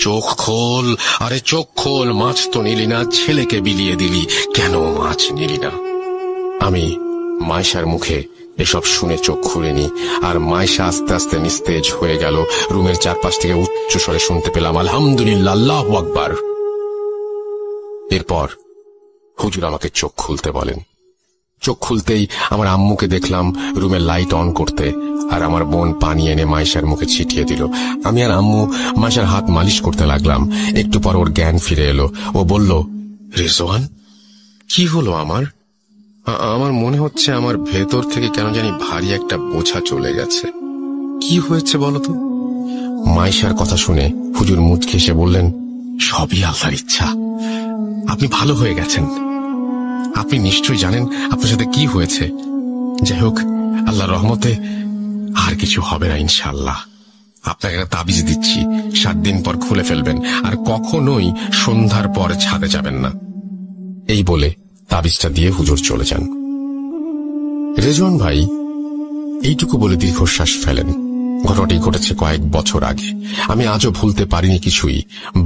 Speaker 1: চোখ খোল, আরে চোখ খোল, মাছ তো নিলি না, ছেলেকে বিলিয়ে দিলি, কেন মাছ নিলি না? আমি মাইশার মুখে এসব শুনে চোখ খুলিনি, আর মাইশা আস্তে আস্তে নিস্তেজ হয়ে গেল। রুমের চারপাশ থেকে উচ্চ স্বরে শুনতে পেলাম, আলহামদুলিল্লাহ, আল্লাহু আকবার। এরপর হুজুর আমাকে চোখ খুলতে বলেন। চোখ খুলতেই আমার আম্মুকে দেখলাম রুমে লাইট অন করতে, আর আমার বোন পানি এনে মাইশার মুখে ছিটিয়ে দিল। আমি আর আম্মু মাইশার হাত মালিশ করতে লাগলাম। একটু পর ওর জ্ঞান ফিরে এলো। ও বলল, রেজওয়ান, কি হলো আমার? আমার মনে হচ্ছে আমার ভেতর থেকে কেন জানি ভারী একটা বোঝা চলে গেছে। কি হয়েছে বলো তো? মাইশার কথা শুনে হুজুর মুচকে এসে বললেন, সবই আল্লাহর ইচ্ছা। আপনি ভালো হয়ে গেছেন। আপনি নিশ্চয়ই জানেন আপনার সাথে কি হয়েছে। যাই হোক, আল্লাহর রহমতে আর কিছু হবে না ইনশাআল্লাহ। আপনাকে একটা তাবিজ দিচ্ছি, 7 দিন পর খুলে ফেলবেন, আর কখনোই সন্ধ্যার পর ছাদে যাবেন না। এই বলে তাবিজটা দিয়ে হুজুর চলে যান। রেজওয়ান ভাই এইটুকু বলে দীর্ঘশ্বাস ফেলেন। ঘটনাটি ঘটেছে কয়েক বছর আগে। আমি আজও ভুলতে পারিনি কিছুই।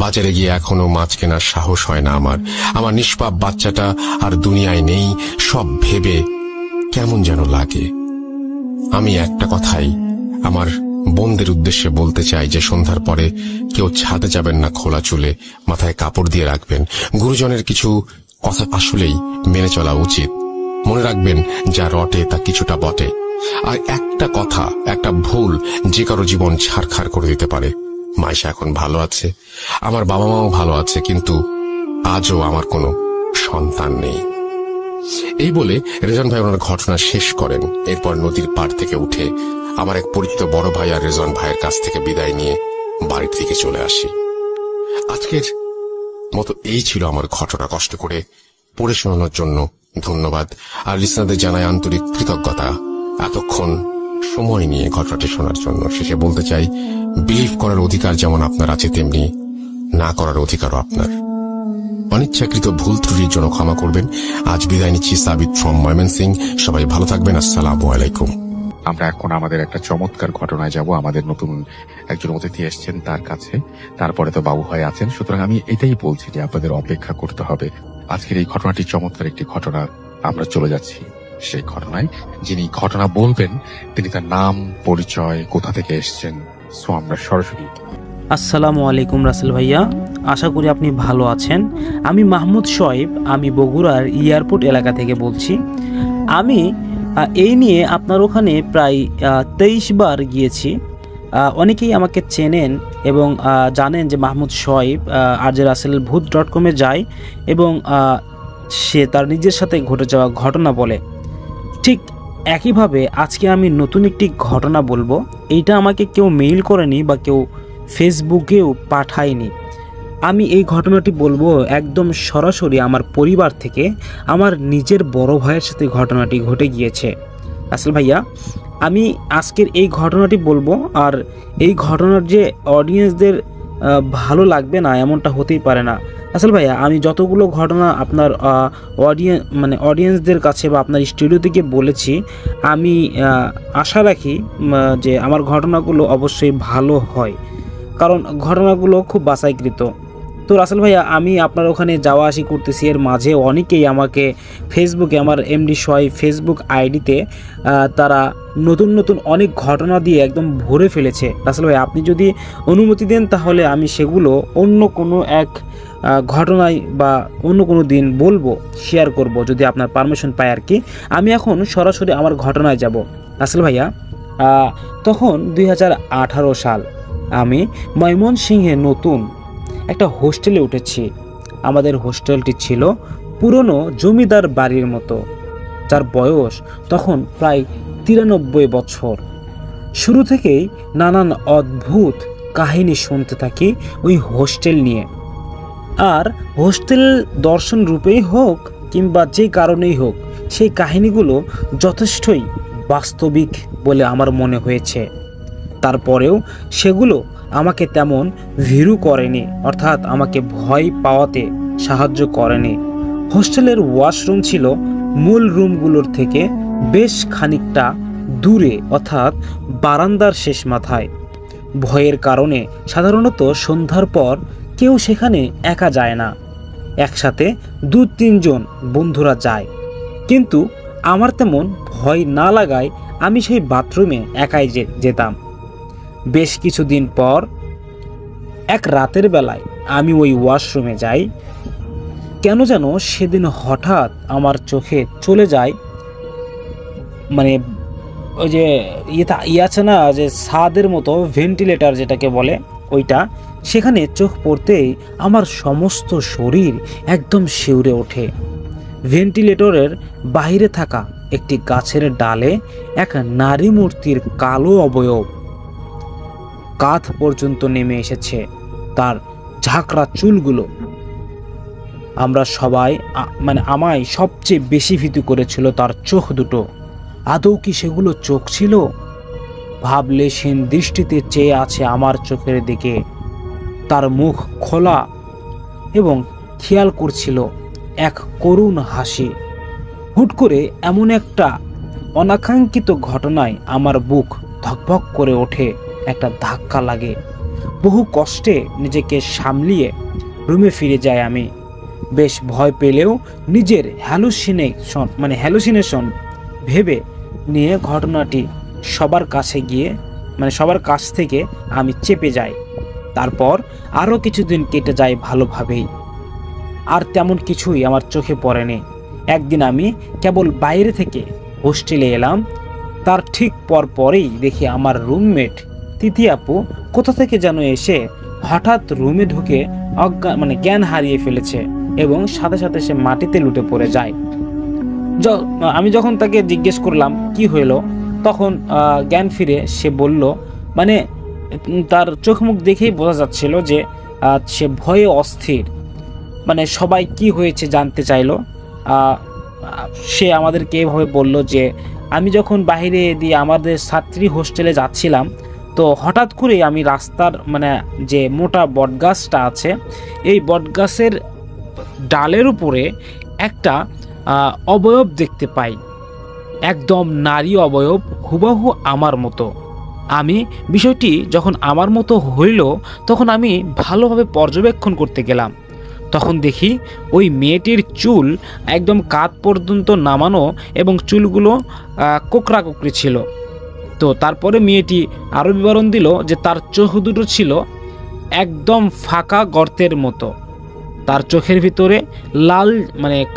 Speaker 1: বাজারে গিয়ে এখনো মাছ কেনার সাহস হয় না আমার। আমার নিষ্পাপ বাচ্চাটা আর দুনিয়ায় নেই, সব ভেবে কেমন যেন লাগে। আমি একটা কথাই আমার বোনদের উদ্দেশ্যে বলতে চাই যে সন্ধ্যার পরে কেউ ছাদে যাবেন না খোলা চুলে, মাথায় কাপড় দিয়ে রাখবেন। গুরুজনের কিছু কথা আসলেই মেনে চলা উচিত। মনে রাখবেন, যা রটে তা কিছুটা বটে। আর একটা কথা, একটা ভুল যে কারো জীবন ছারখার করে দিতে পারে। মাইশা এখন ভালো আছে, আমার বাবা মাও ভালো আছে, কিন্তু আজও আমার কোনো সন্তান নেই। এই বলে রেজান ভাই ওনার ঘটনা শেষ করেন। এরপর নদীর পাড় থেকে উঠে আমার এক পরিচিত বড় ভাই আর রেজান ভাইয়ের কাছ থেকে বিদায় নিয়ে বাড়ির দিকে চলে আসি। আজকের মতো এই ছিল আমার ঘটনা। কষ্ট করে পড়ে শোনানোর জন্য ধন্যবাদ, আর লিসনারদের জানাই আন্তরিক কৃতজ্ঞতা এতক্ষণ সময় নিয়ে ঘটনাটি শোনার জন্য। শেষে বলতে চাই, বিলিভ করার অধিকার যেমন আপনার আছে, তেমনি না করার অধিকারও আপনার। অনিচ্ছাকৃত ভুল ত্রুটির জন্য ক্ষমা করবেন। আজ বিদায় নিচ্ছি সাবিত ফ্রম ময়মনসিং। সবাই ভালো থাকবেন। আসসালামু আলাইকুম।
Speaker 3: আমরা এখন আমাদের একটা চমৎকার ঘটনায় যাব। আমাদের নতুন একজন অতিথি এসছেন তার কাছে, তারপরে তো বাবু ভাই আছেন। সুতরাং আমি এটাই বলছি যে আপনাদের অপেক্ষা করতে হবে। আজকের এই ঘটনাটি চমৎকার একটি ঘটনা। আমরা চলে যাচ্ছি সেই ঘটনায়। যিনি ঘটনা বলবেন তিনি তার নাম, পরিচয়, কোথা থেকে এসছেন, সো আমরা সরাসরি।
Speaker 2: আসসালামু আলাইকুম রাসেল ভাইয়া, আশা করি আপনি ভালো আছেন। আমি মাহমুদ শোয়েব, আমি বগুড়ার এয়ারপোর্ট এলাকা থেকে বলছি। আমি এই নিয়ে আপনার ওখানে প্রায় 23 বার গিয়েছি। অনেকেই আমাকে চেনেন এবং জানেন যে Mahmud Shoaib RJ Russell Booth.com যায় এবং সে তার নিজের সাথে ঘটে যাওয়া ঘটনা বলে। ঠিক একইভাবে আজকে আমি নতুন একটি ঘটনা বলবো। এইটা আমাকে কেউ মেইল করেনি বা কেউ ফেসবুকেও পাঠায়নি। আমি এই ঘটনাটি বলবো একদম সরাসরি আমার পরিবার থেকে। আমার নিজের বড় ভাইয়ের সাথে ঘটনাটি ঘটে গিয়েছে। রাসেল ভাইয়া, আমি আজকের এই ঘটনাটি বলবো, আর এই ঘটনার যে অডিয়েন্সদের ভালো লাগবে না এমনটা হতেই পারে না। রাসেল ভাইয়া, আমি যতগুলো ঘটনা আপনার অডিয়েন্সদের কাছে বা আপনার স্টুডিও থেকে বলেছি, আমি আশা রাখি যে আমার ঘটনাগুলো অবশ্যই ভালো হয়, কারণ ঘটনাগুলো খুব বাছাইকৃত। তো রাসেল ভাইয়া, আমি আপনার ওখানে যাওয়া আসি করতেছি, এর মাঝে অনেকেই আমাকে ফেসবুকে, আমার MD শোয়েব ফেসবুক আইডিতে তারা নতুন নতুন অনেক ঘটনা দিয়ে একদম ভরে ফেলেছে। রাসেল ভাই, আপনি যদি অনুমতি দেন তাহলে আমি সেগুলো অন্য কোনো এক ঘটনায় বা অন্য কোনো দিন বলবো, শেয়ার করব, যদি আপনার পারমিশন পাই আর কি। আমি এখন সরাসরি আমার ঘটনায় যাব। রাসেল ভাইয়া, তখন 2018 সাল, আমি ময়মনসিংহে নতুন একটা হোস্টেলে উঠেছি। আমাদের হোস্টেলটি ছিল পুরনো জমিদার বাড়ির মতো, যার বয়স তখন প্রায় 93 বছর। শুরু থেকেই নানান অদ্ভুত কাহিনী শুনতে থাকি ওই হোস্টেল নিয়ে। আর হোস্টেল দর্শন রূপেই হোক কিংবা যে কারণেই হোক, সেই কাহিনীগুলো যথেষ্টই বাস্তবিক বলে আমার মনে হয়েছে। তারপরেও সেগুলো আমাকে তেমন ভীরু করেনি, অর্থাৎ আমাকে ভয় পাওয়াতে সাহায্য করেনি। হোস্টেলের ওয়াশরুম ছিল মূল রুমগুলোর থেকে বেশ খানিকটা দূরে, অর্থাৎ বারান্দার শেষ মাথায়। ভয়ের কারণে সাধারণত সন্ধ্যার পর কেউ সেখানে একা যায় না, একসাথে 2-3 জন বন্ধুরা যায়। কিন্তু আমার তেমন ভয় না লাগায় আমি সেই বাথরুমে একাই যেতাম। বেশ কিছুদিন পর এক রাতের বেলায় আমি ওই ওয়াশরুমে যাই। কেন যেন সেদিন হঠাৎ আমার চোখে চলে যায়, মানে ওই যে ইয়ে আছে না, যে ছাদের মতো ভেন্টিলেটর যেটাকে বলে ওইটা, সেখানে চোখ পড়তেই আমার সমস্ত শরীর একদম শিউরে ওঠে। ভেন্টিলেটরের বাইরে থাকা একটি গাছের ডালে এক নারী মূর্তির কালো অবয়ব কাঁধ পর্যন্ত নেমে এসেছে, তার ঝাঁকড়া চুলগুলো। আমরা সবাই মানে আমায় সবচেয়ে বেশি ভীতু করেছিল তার চোখ দুটো। আদৌ কি সেগুলো চোখ ছিল? ভাবলেশহীন দৃষ্টিতে চেয়ে আছে আমার চোখের দিকে। তার মুখ খোলা এবং খেয়াল করছিল এক করুণ হাসি। হুট করে এমন একটা অনাকাঙ্ক্ষিত ঘটনায় আমার বুক ধকভক করে ওঠে, একটা ধাক্কা লাগে। বহু কষ্টে নিজেকে সামলিয়ে রুমে ফিরে যাই আমি। বেশ ভয় পেলেও নিজের হ্যালুসিনেশন ভেবে নিয়ে ঘটনাটি সবার কাছ থেকে আমি চেপে যাই। তারপর আরও কিছুদিন কেটে যায় ভালোভাবেই, আর তেমন কিছুই আমার চোখে পড়েনি। একদিন আমি কেবল বাইরে থেকে হোস্টেলে এলাম, তার ঠিক পরেই দেখি আমার রুমমেট তিথি আপু কোথা থেকে যেন এসে হঠাৎ রুমে ঢুকে জ্ঞান হারিয়ে ফেলেছে এবং সাথে সাথে সে মাটিতে লুটে পড়ে যায়। আমি যখন তাকে জিজ্ঞেস করলাম কি হলো, তখন জ্ঞান ফিরে সে বলল, মানে তার চোখ মুখ দেখেই বোঝা যাচ্ছিল যে সে ভয়ে অস্থির। মানে সবাই কি হয়েছে জানতে চাইলো। সে আমাদেরকে এভাবে বলল যে আমি যখন বাইরে দিয়ে আমাদের ছাত্রী হোস্টেলে যাচ্ছিলাম, তো হঠাৎ করে আমি রাস্তার যে মোটা বটগাছটা আছে, এই বটগাছের ডালের উপরে একটা অবয়ব দেখতে পাই, একদম নারী অবয়ব, হুবহু আমার মতো। আমি বিষয়টি যখন আমার মতো হইল, তখন আমি ভালোভাবে পর্যবেক্ষণ করতে গেলাম। তখন দেখি ওই মেয়েটির চুল একদম কাঁধ পর্যন্ত নামানো এবং চুলগুলো কোকড়াকুকড়ি ছিল। তো তারপরে মেয়েটি আরও বিবরণ দিল যে তার চোখ দুটো ছিল একদম ফাঁকা গর্তের মতো। তার চোখের ভিতরে লাল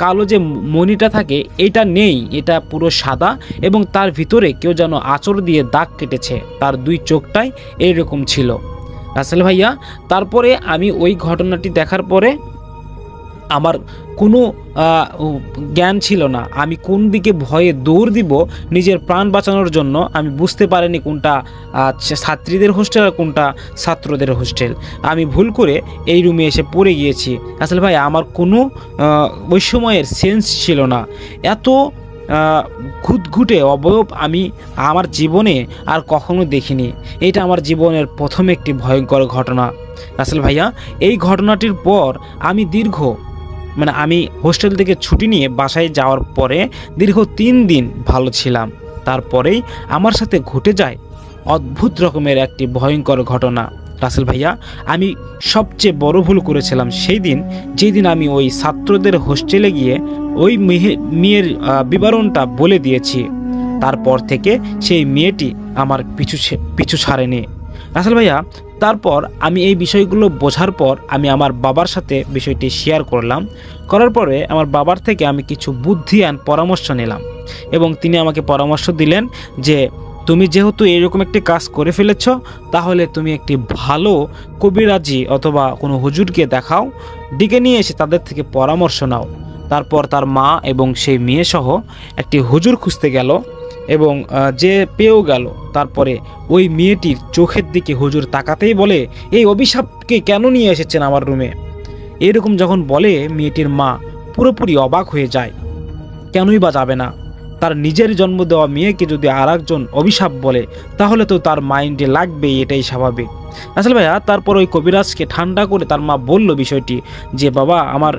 Speaker 2: কালো যে মণিটা থাকে এটা নেই, এটা পুরো সাদা, এবং তার ভিতরে কেউ যেন আঁচড় দিয়ে দাগ কেটেছে। তার দুই চোখটাই এইরকম ছিল। রাসেল ভাইয়া, তারপরে আমি ওই ঘটনাটি দেখার পরে আমার কোনো জ্ঞান ছিল না, আমি কোন দিকে ভয়ে দৌড় দিব নিজের প্রাণ বাঁচানোর জন্য। আমি বুঝতে পারিনি কোনটা ছাত্রীদের হোস্টেল আর কোনটা ছাত্রদের হোস্টেল। আমি ভুল করে এই রুমে এসে পড়ে গিয়েছি। আসলে ভাই আমার কোনো ওই সময়ের সেন্স ছিল না। এত ঘুটঘুটে অবয়ব আমি আমার জীবনে আর কখনো দেখিনি। এটা আমার জীবনের প্রথম একটি ভয়ঙ্কর ঘটনা। রাসেল ভাইয়া, এই ঘটনাটির পর আমি আমি হোস্টেল থেকে ছুটি নিয়ে বাসায় যাওয়ার পরে দীর্ঘ 3 দিন ভালো ছিলাম। তারপরেই আমার সাথে ঘটে যায় অদ্ভুত রকমের একটি ভয়ঙ্কর ঘটনা। রাসেল ভাইয়া, আমি সবচেয়ে বড় ভুল করেছিলাম সেই দিন, যেদিন আমি ওই ছাত্রদের হোস্টেলে গিয়ে ওই মেয়ের বিবরণটা বলে দিয়েছি। তারপর থেকে সেই মেয়েটি আমার পিছু ছাড়েনি। রাসেল ভাইয়া, তারপর আমি এই বিষয়গুলো বোঝার পর আমি আমার বাবার সাথে বিষয়টি শেয়ার করলাম। করার পরে আমার বাবার থেকে আমি কিছু বুদ্ধি পরামর্শ নিলাম, এবং তিনি আমাকে পরামর্শ দিলেন যে তুমি যেহেতু এরকম একটি কাজ করে ফেলেছ, তাহলে তুমি একটি ভালো কবিরাজি অথবা কোনো হুজুরকে দেখাও, ডেকে নিয়ে এসে তাদের থেকে পরামর্শ নাও। তারপর তার মা এবং সেই মেয়ে সহ একটি হুজুর খুঁজতে গেল এবং যে পেয়েও গেল। তারপরে ওই মেয়েটির চোখের দিকে হুজুর তাকাতেই বলে, এই অভিশাপকে কেন নিয়ে এসেছেন আমার রুমে? এরকম যখন বলে, মেয়েটির মা পুরোপুরি অবাক হয়ে যায়। কেনই বা যাবে না? তার নিজের জন্ম দেওয়া মেয়েকে যদি আর একজন অভিশাপ বলে, তাহলে তো তার মাইন্ডে লাগবেই, এটাই স্বাভাবিক। আসলে ভাইয়া, তারপর ওই কবিরাজকে ঠান্ডা করে তার মা বলল বিষয়টি, যে বাবা, আমার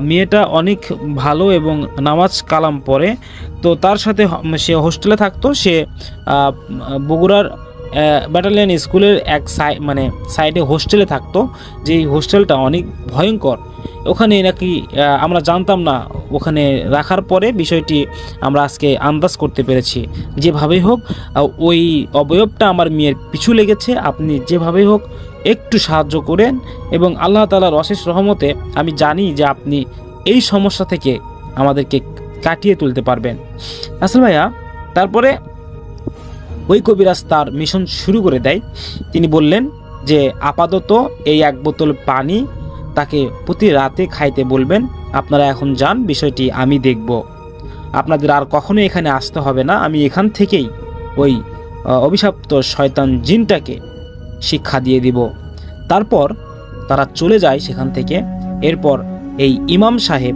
Speaker 2: মেয়েটা অনেক ভালো এবং নামাজ কালাম পড়ে, তো তার সাথে সে হোস্টেলে থাকতো। সে বগুড়ার ব্যাটালিয়ন স্কুলের এক সাইডে হোস্টেলে থাকতো, যেই হোস্টেলটা অনেক ভয়ঙ্কর। ওখানে নাকি আমরা জানতাম না, ওখানে রাখার পরে বিষয়টি আমরা আজকে আন্দাজ করতে পেরেছি। যেভাবেই হোক ওই অবয়বটা আমার মেয়ের পিছু লেগেছে। আপনি যেভাবেই হোক একটু সাহায্য করেন, এবং আল্লাহ তাআলার অশেষ রহমতে আমি জানি যে আপনি এই সমস্যা থেকে আমাদেরকে কাটিয়ে তুলতে পারবেন। রাসেল ভাইয়া তারপরে ওই কবিরাজ তার মিশন শুরু করে দেয়। তিনি বললেন যে আপাতত এই 1 বোতল পানি তাকে প্রতি রাতে খাইতে বলবেন। আপনারা এখন যান, বিষয়টি আমি দেখব, আপনাদের আর কখনো এখানে আসতে হবে না। আমি এখান থেকেই ওই অভিশপ্ত শয়তান জিনটাকে শিক্ষা দিয়ে দিব। তারপর তারা চলে যায় সেখান থেকে। এরপর এই ইমাম সাহেব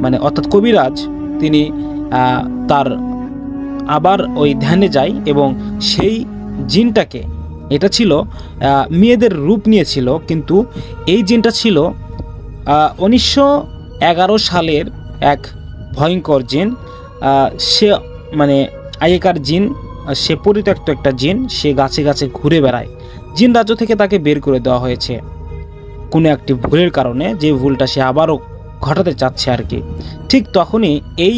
Speaker 2: মানে অর্থাৎ কবিরাজ তিনি তার আবার ওই ধ্যানে যায় এবং সেই জিনটাকে, এটা ছিল মেয়েদের রূপ নিয়েছিল, কিন্তু এই জিনটা ছিল 1911 সালের এক ভয়ঙ্কর জিন। সে মানে আগেকার জিন, সে পরিত্যক্ত একটা জিন, সে গাছে গাছে ঘুরে বেড়ায়। জিন রাজ্য থেকে তাকে বের করে দেওয়া হয়েছে কোনো একটি ভুলের কারণে, যে ভুলটা সে আবারও ঘটাতে চাচ্ছে আর কি। ঠিক তখনই এই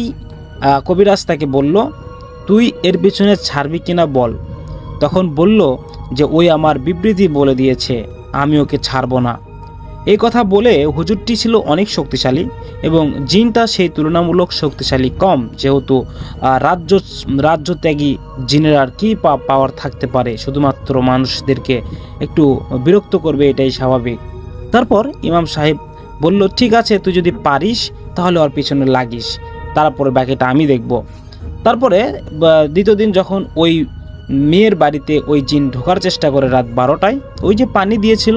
Speaker 2: কবিরাজ তাকে বলল, তুই এর পিছনে ছাড়বি কিনা বল। তখন বলল যে ওই আমার বিবৃতি বলে দিয়েছে, আমি ওকে ছাড়বো না। এই কথা বলে হুজুরটি ছিল অনেক শক্তিশালী এবং জিনটা সেই তুলনামূলক শক্তিশালী কম, যেহেতু রাজ্যত্যাগী জিনের আর কি পাওয়ার থাকতে পারে, শুধুমাত্র মানুষদেরকে একটু বিরক্ত করবে, এটাই স্বাভাবিক। তারপর ইমাম সাহেব বলল, ঠিক আছে, তুই যদি পারিস তাহলে ওর পিছনে লাগিস, তারপরে বাকিটা আমি দেখব। তারপরে দ্বিতীয় দিন যখন ওই মেয়ের বাড়িতে ওই জিন ঢোকার চেষ্টা করে রাত 12টায়, ওই যে পানি দিয়েছিল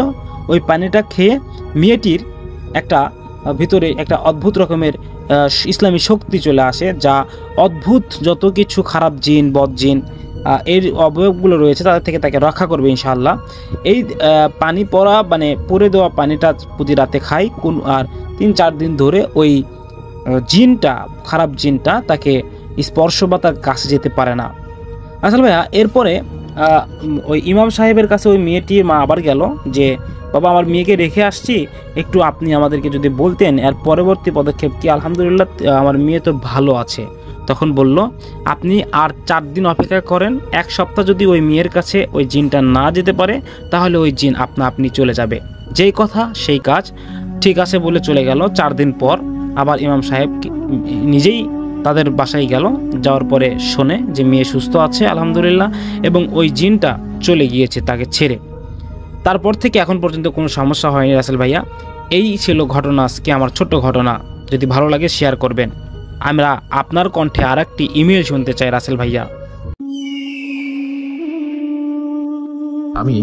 Speaker 2: ওই পানিটা খেয়ে মেয়েটির একটা ভিতরে একটা অদ্ভুত রকমের ইসলামী শক্তি চলে আসে, যা অদ্ভুত যত কিছু খারাপ জিন বদ জিন এর অবয়বগুলো রয়েছে তাদের থেকে তাকে রক্ষা করবে ইনশাআল্লাহ। এই পানি পরে দেওয়া পানিটা প্রতি রাতে খায় আর 3-4 দিন ধরে ওই জিনটা, খারাপ জিনটা তাকে স্পর্শ বা তার কাছে যেতে পারে না। আসলে ভাইয়া এরপরে ওই ইমাম সাহেবের কাছে ওই মেয়েটির মা আবার গেল যে, বাবা আমার মেয়েকে রেখে আসছি, একটু আপনি আমাদেরকে যদি বলতেন এর পরবর্তী পদক্ষেপ কি। আলহামদুলিল্লাহ আমার মেয়ে তো ভালো আছে। তখন বলল, আপনি আর 4 দিন অপেক্ষা করেন, 1 সপ্তাহ যদি ওই মেয়ের কাছে ওই জিনটা না যেতে পারে তাহলে ওই জিন আপনি চলে যাবে। যেই কথা সেই কাজ। ঠিক আছে বলে চলে গেল। 4 দিন পর আবার ইমাম সাহেব নিজেই তাদের বাসায় গেল। যাওয়ার পরে শোনে যে মেয়ে সুস্থ আছে আলহামদুলিল্লাহ এবং ওই জিনটা চলে গিয়েছে তাকে ছেড়ে। তারপর থেকে এখন পর্যন্ত কোনো সমস্যা হয়নি রাসেল ভাইয়া। এই ছিল ঘটনা, আজকে আমার ছোট্ট ঘটনা। যদি ভালো লাগে শেয়ার করবেন। আমরা আপনার কণ্ঠে আর একটি ইমেল শুনতে চাই রাসেল ভাইয়া।
Speaker 1: আমি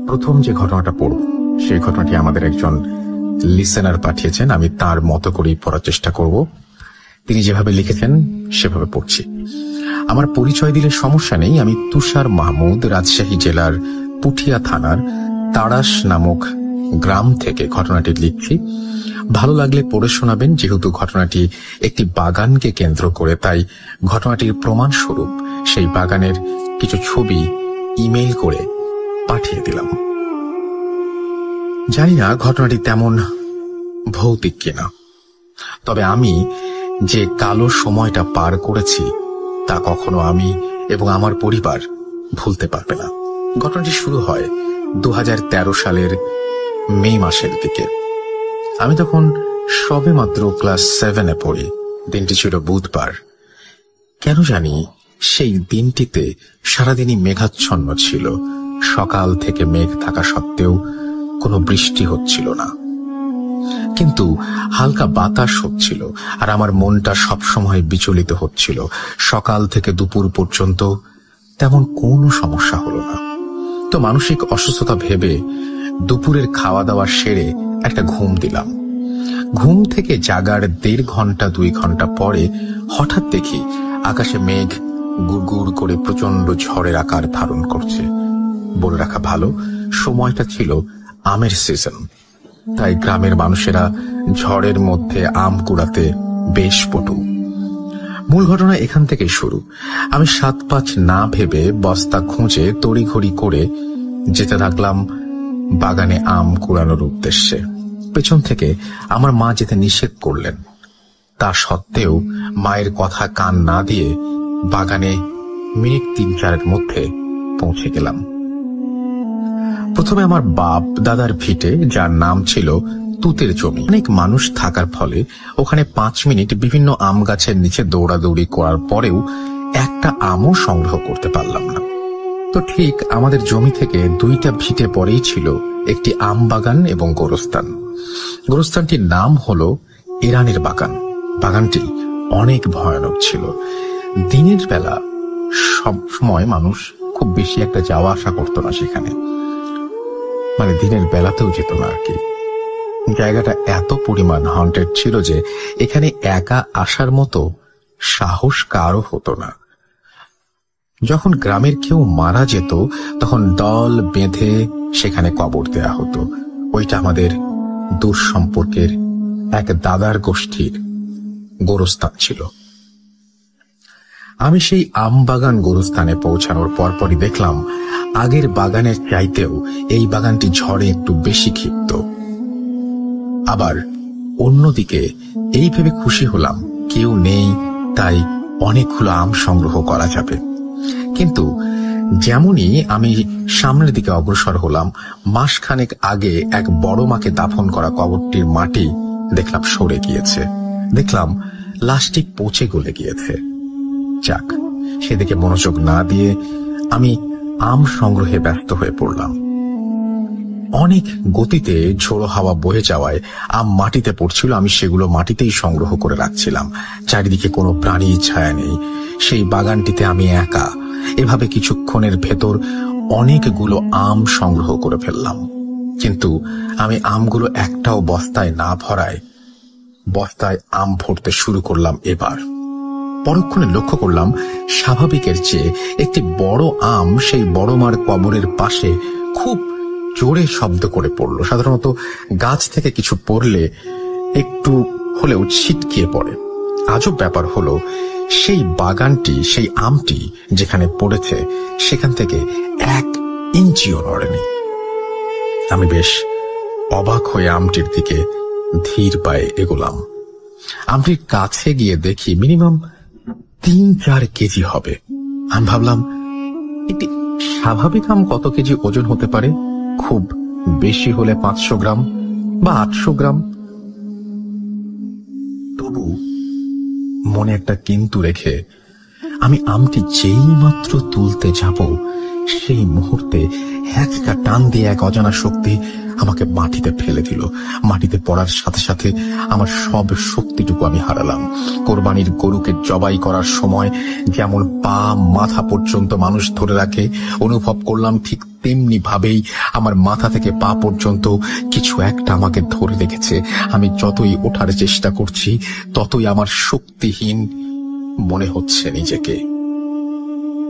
Speaker 1: প্রথম যে ঘটনাটা পড়ব সেই ঘটনাটি আমাদের একজন লিসেনার পাঠিয়েছেন। আমি তার মতো করেই পড়ার চেষ্টা করব। তিনি যেভাবে লিখেছেন সেভাবে পড়ছি। আমার পরিচয় দিলে সমস্যা নেই। আমি তুষার মাহমুদ, রাজশাহী জেলার পুঠিয়া থানার তাড়াশ নামক গ্রাম থেকে ঘটনাটি লিখছি। ভালো লাগলে পড়ে শোনাবেন। যেহেতু ঘটনাটি একটি বাগানকে কেন্দ্র করে, তাই ঘটনাটির প্রমাণস্বরূপ সেই বাগানের কিছু ছবি ইমেইল করে পাঠিয়ে দিলাম। জানি না ঘটনাটি তেমন ভৌতিক কিনা, তবে আমি যে কালো সময়টা পার করেছি তা কখনো আমি এবং আমার পরিবার ভুলতে পারবে না। ঘটনাটি শুরু হয় 2013 সালের মে মাসের দিকে। আমি তখন সবেমাত্র ক্লাস 7-এ পড়ি। দিনটি ছিল বুধবার। কেন জানি সেই দিনটিতে সারাদিনই মেঘাচ্ছন্ন ছিল। সকাল থেকে মেঘ থাকা সত্ত্বেও কোনো বৃষ্টি হচ্ছিল না, কিন্তু হালকা বাতাস হচ্ছিল আর আমার মনটা সবসময় বিচলিত হচ্ছিল। সকাল থেকে দুপুর পর্যন্ত তেমন কোনো সমস্যা হলো না। তো মানসিক অসুস্থতা ভেবে দুপুরের খাওয়া দাওয়া সেরে একটা ঘুম দিলাম। ঘুম থেকে জাগার 1.5 ঘন্টা 2 ঘন্টা পরে হঠাৎ দেখি আকাশে মেঘ গুড়গুড় করে প্রচন্ড ঝড়ের আকার ধারণ করছে। বলে রাখা ভালো, সময়টা ছিল আমের সিজন, তাই গ্রামের মানুষেরা ঝড়ের মধ্যে আম কুড়াতে বেশ পটু। মূল ঘটনা এখান থেকে শুরু। আমি 7-5 না ভেবে বস্তা খুঁজে তড়িঘড়ি করে যেতে থাকলাম বাগানে আম কুড়ানোর উদ্দেশ্যে। পেছন থেকে আমার মা যেতে নিষেধ করলেন। তা সত্ত্বেও মায়ের কথা কান না দিয়ে বাগানে মিনিট 3-4-এর মধ্যে পৌঁছে গেলাম। প্রথমে আমার বাপ দাদার ভিটে, যার নাম ছিল
Speaker 4: তুতের জমি। অনেক মানুষ থাকার ফলে ওখানে 5 মিনিট বিভিন্ন আম গাছের নিচে দৌড়াদৌড়ি করার পরেও একটা আমও সংগ্রহ করতে পারলাম না। তো ঠিক আমাদের জমি থেকে 2টা ভিটে পরেই ছিল একটি আম বাগান এবং গোরস্থান। গোরস্থানটির নাম হলো ইরানের বাগান। বাগানটি অনেক ভয়ানক ছিল। দিনের বেলা সব সময় মানুষ খুব বেশি একটা যাওয়া আসা করতো না সেখানে, মানে দিনের বেলাতেও যেত না আর কি। জায়গাটা এত পরিমাণ হন্টেড ছিল যে এখানে একা আসার মতো সাহস কারও হতো না। যখন গ্রামের কেউ মারা যেত তখন দল বেঁধে সেখানে কবর দেয়া হতো। ওইটা আমাদের দূর সম্পর্কের এক দাদার গোষ্ঠীর গোরস্থান ছিল। আমি সেই আম বাগান গোরস্থানে পৌঁছানোর পরপরই দেখলাম আগের বাগানের চাইতেও এই বাগানটি ঝড়ে একটু বেশি ক্ষিপ্ত। আবার অন্যদিকে এই ভেবে খুশি হলাম কেউ নেই, তাই অনেকগুলো আম সংগ্রহ করা যাবে। কিন্তু যেমনই আমি সামনের দিকে অগ্রসর হলাম, মাসখানেক আগে এক বড় মাকে দাফন করা কবরটির মাটি দেখলাম সরে গিয়েছে। দেখলাম লাশটি পচে গলে গিয়েছে। যাক, সেদিকে মনোযোগ না দিয়ে আমি আম সংগ্রহে ব্যস্ত হয়ে পড়লাম। অনেক গতিতে ঝোড়ো হাওয়া বয়ে যাওয়ায় আম মাটিতে পড়ছিল। আমি সেগুলো মাটিতেই সংগ্রহ করে রাখছিলাম। চারিদিকে কোনো প্রাণীর ছায়া নেই। সেই বাগানটিতে আমি একা। এভাবে কিছুক্ষণের ভেতর অনেকগুলো আম সংগ্রহ করে ফেললাম। কিন্তু আমি আমগুলো একটাও বস্তায় না ভরায় বস্তায় আম ভরতে শুরু করলাম। এবার পরক্ষণে লক্ষ্য করলাম স্বাভাবিকের চেয়ে একটি বড় আম সেই বড় মার কবরের পাশে খুব জোরে শব্দ করে পড়ল। সাধারণত গাছ থেকে কিছু পড়লে একটু হলেও ছিটকিয়ে পড়ে। আজব ব্যাপার হলো সেই বাগানটি, সেই আমটি যেখানে পড়েছে সেখান থেকে 1 ইঞ্চিও নড়েনি। আমি বেশ অবাক হয়ে আমটির দিকে ধীর পায়ে এগোলাম। আমটির কাছে গিয়ে দেখি মিনিমাম 3-4 কেজি হবে। আমি ভাবলাম একটি স্বাভাবিক আম কত কেজি ওজন হতে পারে? খুব বেশি হলে 500 গ্রাম বা 800 গ্রাম। তবু মনে একটা কিন্তু রেখে আমি আমটি যেই মাত্র তুলতে যাব সেই মুহূর্তে হ্যাচকা টান দিয়ে এক অজানা শক্তি আমাকে মাটিতে ফেলে দিল। মাটিতে পড়ার সাথে সাথে আমার সব শক্তিটুকু আমি হারালাম। কোরবানির গরুকে জবাই করার সময় যেমন পা মাথা পর্যন্ত মানুষ ধরে রাখে, অনুভব করলাম ঠিক তেমনি ভাবেই আমার মাথা থেকে পা পর্যন্ত কিছু একটা আমাকে ধরে রেখেছে। আমি যতই ওঠার চেষ্টা করছি ততই আমার শক্তিহীন মনে হচ্ছে নিজেকে।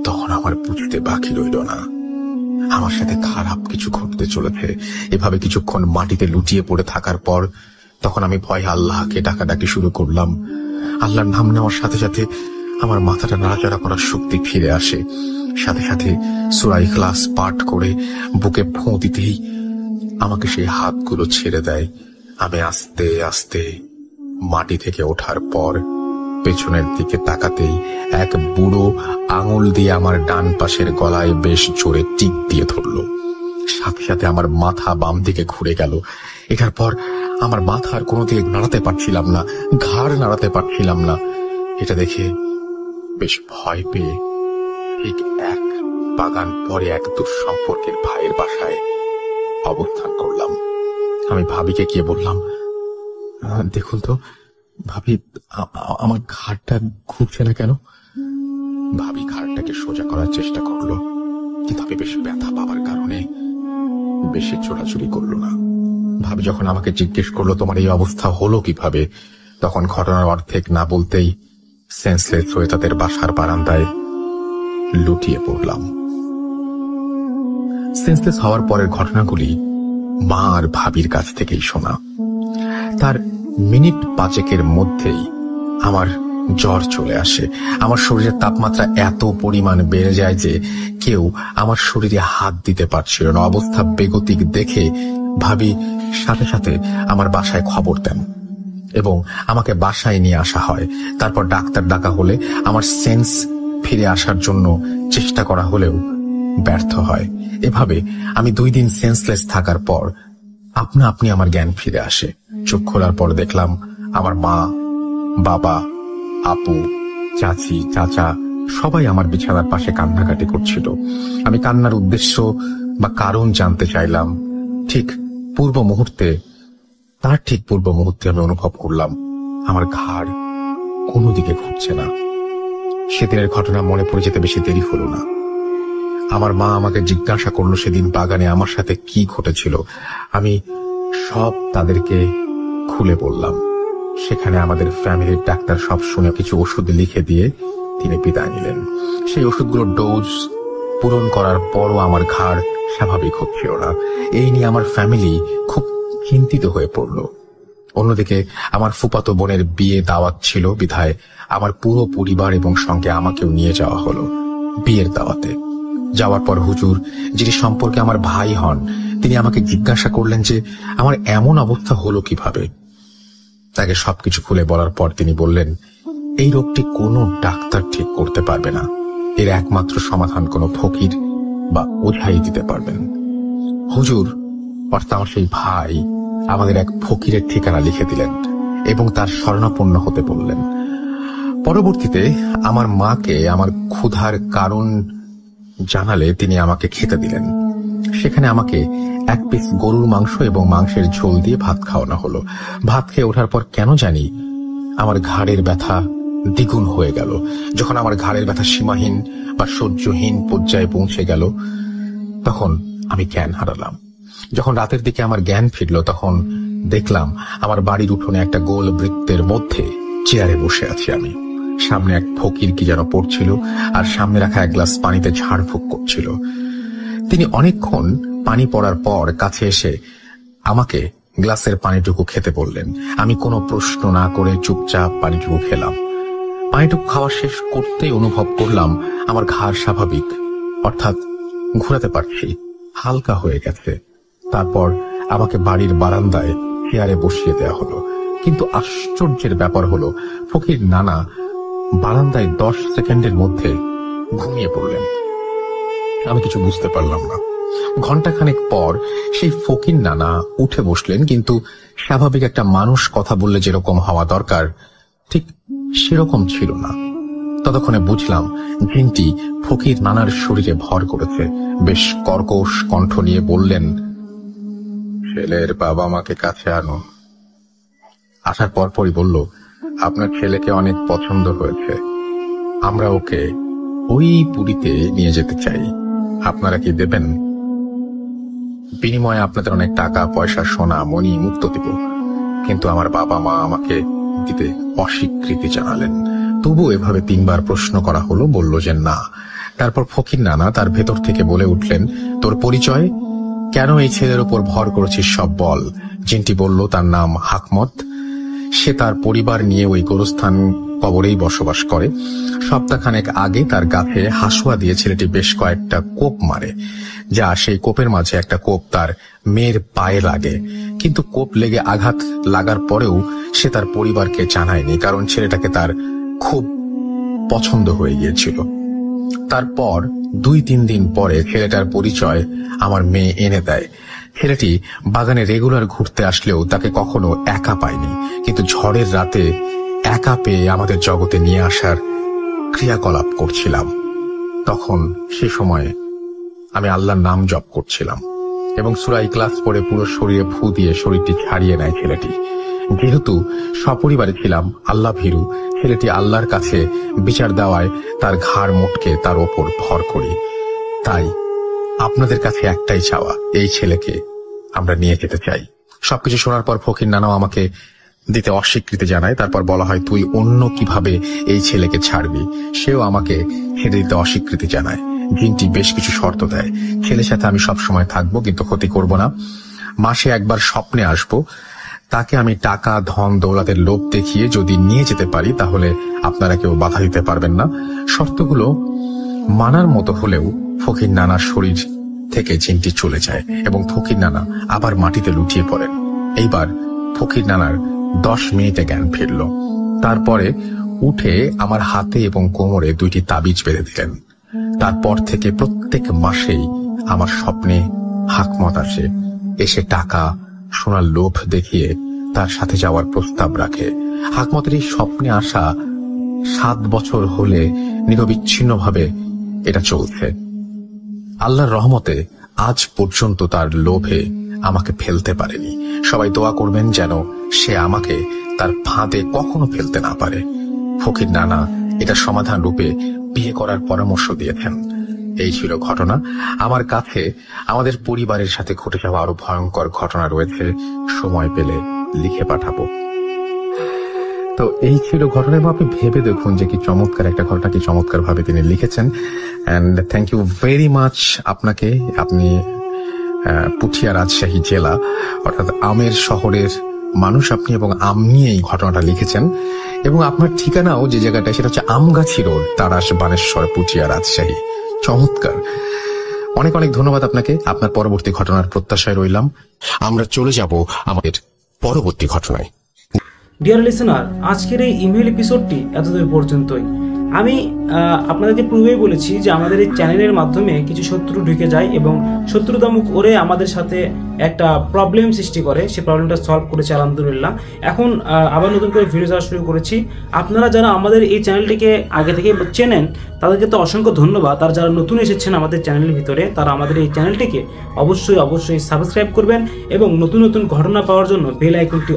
Speaker 4: তখন আমার বুঝতে বাকি রইল না আমার সাথে খারাপ কিছু ঘটতে চলেছে। এভাবে কিছুক্ষণ মাটিতে লুটিয়ে পড়ে থাকার পর তখন আমি ভয়ে আল্লাহকে ডাকাডাকি শুরু করলাম। আল্লাহর নাম নেওয়ার সাথে সাথে আমার মাথাটা নাড়াচাড়া করার শক্তি ফিরে আসে। সাথে সাথে সূরা ইখলাস পাঠ করে বুকে ফোঁ দিতেই আমাকে সেই হাতগুলো ছেড়ে দেয়। আমি আস্তে আস্তে মাটি থেকে ওঠার পর পেছনের দিকে তাকাতেই এক বুড়ো আঙুল দিয়ে আমার ডান পাশের গলায় বেশ জোরে টিপ দিয়ে ধরল। সাথে সাথে আমার মাথা বাম দিকে ঘুরে গেল। এটার পর আমার মাথা আর কোনো দিকে নাড়াতে পারছিলাম না, ঘাড় নাড়াতে পারছিলাম না। এটা দেখে বেশ ভয় পেয়ে ঠিক 1 বাগান পরে এক দূর সম্পর্কের ভাইয়ের বাসায় অবস্থান করলাম। আমি ভাবিকে গিয়ে বললাম, দেখুন তো ভাবি, আমার ঘাড়টা ঘুরছে না কেন? ভাবি ঘাড়টাকে সোজা করার চেষ্টা করলো, কিন্তু আমি বেশ ব্যথা পাওয়ার কারণে বেশি চোরাচুরি করলো না। ভাবি যখন আমাকে জিজ্ঞেস করলো তোমার এই অবস্থা হলো কিভাবে, তখন ঘটনার অর্ধেক না বলতেই সেন্সলেস হয়ে তাদের বাসার বারান্দায় লুটিয়ে পড়লাম। সেন্সলেস হওয়ার পরের ঘটনাগুলি মা আর ভাবির কাছ থেকেই শোনা। তার মিনিট 5 মধ্যেই আমার জ্বর চলে আসে। আমার শরীরের তাপমাত্রা এত পরিমাণ বেড়ে যায় যে কেউ আমার শরীরে হাত দিতে পারছিল না। অবস্থা বেগতিক দেখে ভাবি সাথে সাথে আমার বাসায় খবর দেন এবং আমাকে বাসায় নিয়ে আসা হয়। তারপর ডাক্তার ডাকা হলে আমার সেন্স ফিরে আসার জন্য চেষ্টা করা হলেও ব্যর্থ হয়। এভাবে আমি 2 দিন সেন্সলেস থাকার পর আপনা আপনি আমার জ্ঞান ফিরে আসে। চোখ খোলার পর দেখলাম আমার মা, বাবা, আপু, চাচি, চাচা সবাই আমার বিছানার পাশে কান্নাকাটি করছিল। আমি কান্নার উদ্দেশ্য বা কারণ জানতে চাইলাম। ঠিক পূর্ব মুহূর্তে আমি অনুভব করলাম আমার ঘাড় কোনো দিকে ঘুরছে না। সেদিনের ঘটনা মনে পড়ে যেতে বেশি দেরি হলো না। আমার মা আমাকে জিজ্ঞাসা করলো সেদিন বাগানে আমার সাথে কি ঘটেছিল। আমি সব তাদেরকে খুলে বললাম। সেখানে আমাদের ফ্যামিলির ডাক্তার সব শুনে কিছু ওষুধ লিখে দিয়ে তিনি বিদায় নিলেন। সেই ওষুধগুলোর ডোজ পূরণ করার পরও আমার ঘাড় স্বাভাবিক হচ্ছিল না। এই নিয়ে আমার ফ্যামিলি খুব চিন্তিত হয়ে পড়ল। অন্যদিকে আমার ফুফাতো বোনের বিয়ে দাওয়াত ছিল বিধায় আমার পুরো পরিবার এবং সঙ্গে আমাকেও নিয়ে যাওয়া হলো বিয়ের দাওয়াতে। যাওয়ার পর হুজুর, যিনি সম্পর্কে আমার ভাই হন, তিনি আমাকে জিজ্ঞাসা করলেন যে আমার এমন অবস্থা হলো কিভাবে। তাকে সবকিছু খুলে বলার পর তিনি বললেন, এই রোগটি কোনো ডাক্তার ঠিক করতে পারবে না। এর একমাত্র সমাধান কোনো ফকির বা ওঝাই দিতে পারবেন। হুজুর অর্থাৎ আমার সেই ভাই আমাদের এক ফকিরের ঠিকানা লিখে দিলেন এবং তার শরণাপন্ন হতে বললেন। পরবর্তীতে আমার মাকে আমার ক্ষুধার কারণ জানালে তিনি আমাকে খেতে দিলেন। সেখানে আমাকে এক পিস গরুর মাংস এবং মাংসের ঝোল দিয়ে ভাত খাওয়ানো হলো। ভাত খেয়ে ওঠার পর কেন জানি আমার ঘাড়ের ব্যথা দ্বিগুণ হয়ে গেল। যখন আমার ঘাড়ের ব্যথা সীমাহীন বা সহ্যহীন পর্যায়ে পৌঁছে গেল, তখন আমি জ্ঞান হারালাম। যখন রাতের দিকে আমার জ্ঞান ফিরল, তখন দেখলাম আমার বাড়ির উঠোনে একটা গোল বৃত্তের মধ্যে চেয়ারে বসে আছি আমি। সামনে এক ফকির কি যেন পড়ছিল, আর সামনে রাখা এক গ্লাস পানিতে ঝাড়ফুঁক করছিল। তিনি অনেকক্ষণ পানি পড়ার পর কাছে এসে আমাকে গ্লাসের পানিটুকু খেতে বললেন। আমি কোনো প্রশ্ন না করে চুপচাপ পানিটুকু খেলাম। পানিটুকু খাওয়া শেষ করতেই অনুভব করলাম আমার ঘাড় স্বাভাবিক, অর্থাৎ ঘোরাতে পারছি, হালকা হয়ে গেছে। তারপর আমাকে বাড়ির বারান্দায় চেয়ারে বসিয়ে দেওয়া হলো। কিন্তু আশ্চর্যের ব্যাপার হলো, ফকির নানা বারান্দায় 10 সেকেন্ডের মধ্যে ঘুমিয়ে পড়লেন। আমি কিছু বুঝতে পারলাম না। ঘন্টাখানেক পর সেই ফকির নানা উঠে বসলেন, কিন্তু স্বাভাবিক একটা মানুষ কথা বললে যেরকম হওয়া দরকার ঠিক সেরকম ছিল না। ততক্ষণে বুঝলাম জিনটি ফকির নানার শরীরে ভর করেছে। বেশ কর্কশ কণ্ঠ নিয়ে বললেন, ছেলের বাবা মাকে কাছে আনো। আসার পরপরই বলল, আপনার ছেলেকে অনেক পছন্দ হয়েছে, আমরা ওকে ওই পুরীতে নিয়ে যেতে চাই, আপনারা কি দেবেন? বিনিময়ে আপনাদের অনেক টাকা পয়সা, সোনা মণি মুক্ত দিব। কিন্তু আমার বাবা মা আমাকে দিতে অস্বীকৃতি জানালেন। তবু এভাবে 3 বার প্রশ্ন করা হলো, বলল যে না। তারপর ফকির নানা তার ভেতর থেকে বলে উঠলেন, তোর পরিচয়, কেন এই ছেলের উপর ভর করেছিস সব বল। জিনটি বলল তার নাম হাকমত, সে তার পরিবার নিয়ে ওই গোরস্থান কবরেই বসবাস করে। সপ্তাহখানেক আগে তার গাছে হাসুয়া দিয়ে ছেলেটি বেশ কয়েকটা কোপ মারে, যা সেই কোপের মাঝে একটা কোপ তার মেয়ের পায়ে লাগে। কিন্তু কোপ লেগে আঘাত লাগার পরেও সে তার পরিবারকে জানায়নি, কারণ ছেলেটাকে তার খুব পছন্দ হয়ে গিয়েছিল। তারপর 2-3 দিন পরে ছেলেটার পরিচয় আমার মেয়ে এনে দেয়। ছেলেটি বাগানে রেগুলার ঘুরতে আসলেও তাকে কখনো একা পায়নি, কিন্তু ঝড়ের রাতে একা পেয়ে আমাদের জগতে নিয়ে আসার ক্রিয়াকলাপ করছিলাম। তখন সে সময়ে আমি আল্লাহর নাম জপ করছিলাম এবং সূরা ইখলাস পড়ে পুরো শরীরে ফু দিয়ে শরীরটি ছাড়িয়ে নেয় ছেলেটি। যেহেতু সপরিবারে ছিলাম আল্লাহ ভীরু, ছেলেটি আল্লাহর কাছে বিচার দেওয়ায় তার ঘাড় মোটকে তার ওপর ভর করি। তাই আপনাদের কাছে একটাই চাওয়া, এই ছেলেকে আমরা নিয়ে যেতে চাই। সবকিছু শোনার পর ফকির নানাও আমাকে দিতে অস্বীকৃতি জানায়। তারপর বলা হয়, তুই অন্য কিভাবে এই ছেলেকে ছাড়বি। সেও আমাকে ছেড়ে দিতে অস্বীকৃতি জানায়। জিনটি বেশ কিছু শর্ত দেয়, ছেলের সাথে আমি সব সময় থাকবো, কিন্তু ক্ষতি করব না। মাসে একবার স্বপ্নে আসবো। তাকে আমি টাকা ধন দৌলতের লোভ দেখিয়ে যদি নিয়ে যেতে পারি, তাহলে আপনারা কেউ বাধা দিতে পারবেন না। শর্তগুলো মানার মতো হলেও ফকির নানার শরীর থেকে জিনটি চলে যায় এবং ফকির নানা আবার মাটিতে লুটিয়ে পড়েন। এইবার ফকির নানার 10 মিনিটে জ্ঞান ফিরল। তারপরে উঠে আমার হাতে এবং কোমরে 2টি তাবিজ বেঁধে দিলেন। তারপর থেকে প্রত্যেক মাসেই আমার স্বপ্নে হাকমত আসে, এসে টাকা সোনার লোভ দেখিয়ে তার সাথে যাওয়ার প্রস্তাব রাখে। হাকমতের এই স্বপ্নে আসা 7 বছর হলে নিরবিচ্ছিন্নভাবে এটা চলছে। আল্লাহর রহমতে আজ পর্যন্ত তার লোভে আমাকে ফেলতে পারেনি। সবাই দোয়া করবেন যেন সে আমাকে তার ফাঁদে কখনো ফেলতে না পারে। ফকির নানা এটা সমাধান রূপে বিয়ে করার পরামর্শ দিয়েছেন। এই ছিল ঘটনা। আমার কাছে আমাদের পরিবারের সাথে ঘটে যাওয়া আরো ভয়ঙ্কর ঘটনা রয়েছে, সময় পেলে লিখে পাঠাবো। তো এই ছিল ঘটনা, এবং আপনি ভেবে দেখুন যে কি চমৎকার একটা ঘটনা, কি চমৎকার ভাবে তিনি লিখেছেন। And thank you very much আপনাকে। আপনি পুঠিয়া রাজশাহী জেলা অর্থাৎ আমের শহরের মানুষ আপনি, এবং আম নিয়ে এই ঘটনাটা লিখেছেন। এবং আপনার ঠিকানাও যে জায়গাটা, সেটা হচ্ছে আমগাছি রোড, তারাস, বানেশ্বর, পুঠিয়া রাজশাহী। চমৎকার, অনেক অনেক ধন্যবাদ আপনাকে। আপনার পরবর্তী ঘটনার প্রত্যাশায় রইলাম।
Speaker 1: আমরা চলে যাব আমাদের পরবর্তী ঘটনায়।
Speaker 2: ডিয়ার লিসেনার, আজকের এই ইমেল এপিসোডটি এতদূর পর্যন্তই। আমি আপনাদেরকে পূর্বেই বলেছি যে আমাদের এই চ্যানেলের মাধ্যমে কিছু শত্রু ঢুকে যায় এবং শত্রুতা মুখ করে আমাদের সাথে একটা প্রবলেম সৃষ্টি করে। সেই প্রবলেমটা সলভ করেছে আলহামদুলিল্লাহ। এখন আবার নতুন করে ভিডিও ছাড়া শুরু করেছি। আপনারা যারা আমাদের এই চ্যানেলটিকে আগে থেকে চেনেন তাদেরকে তো অসংখ্য ধন্যবাদ। আর যারা নতুন এসেছেন আমাদের চ্যানেলের ভিতরে, তারা আমাদের এই চ্যানেলটিকে অবশ্যই সাবস্ক্রাইব করবেন এবং নতুন নতুন ঘটনা পাওয়ার জন্য বেল আইকনটি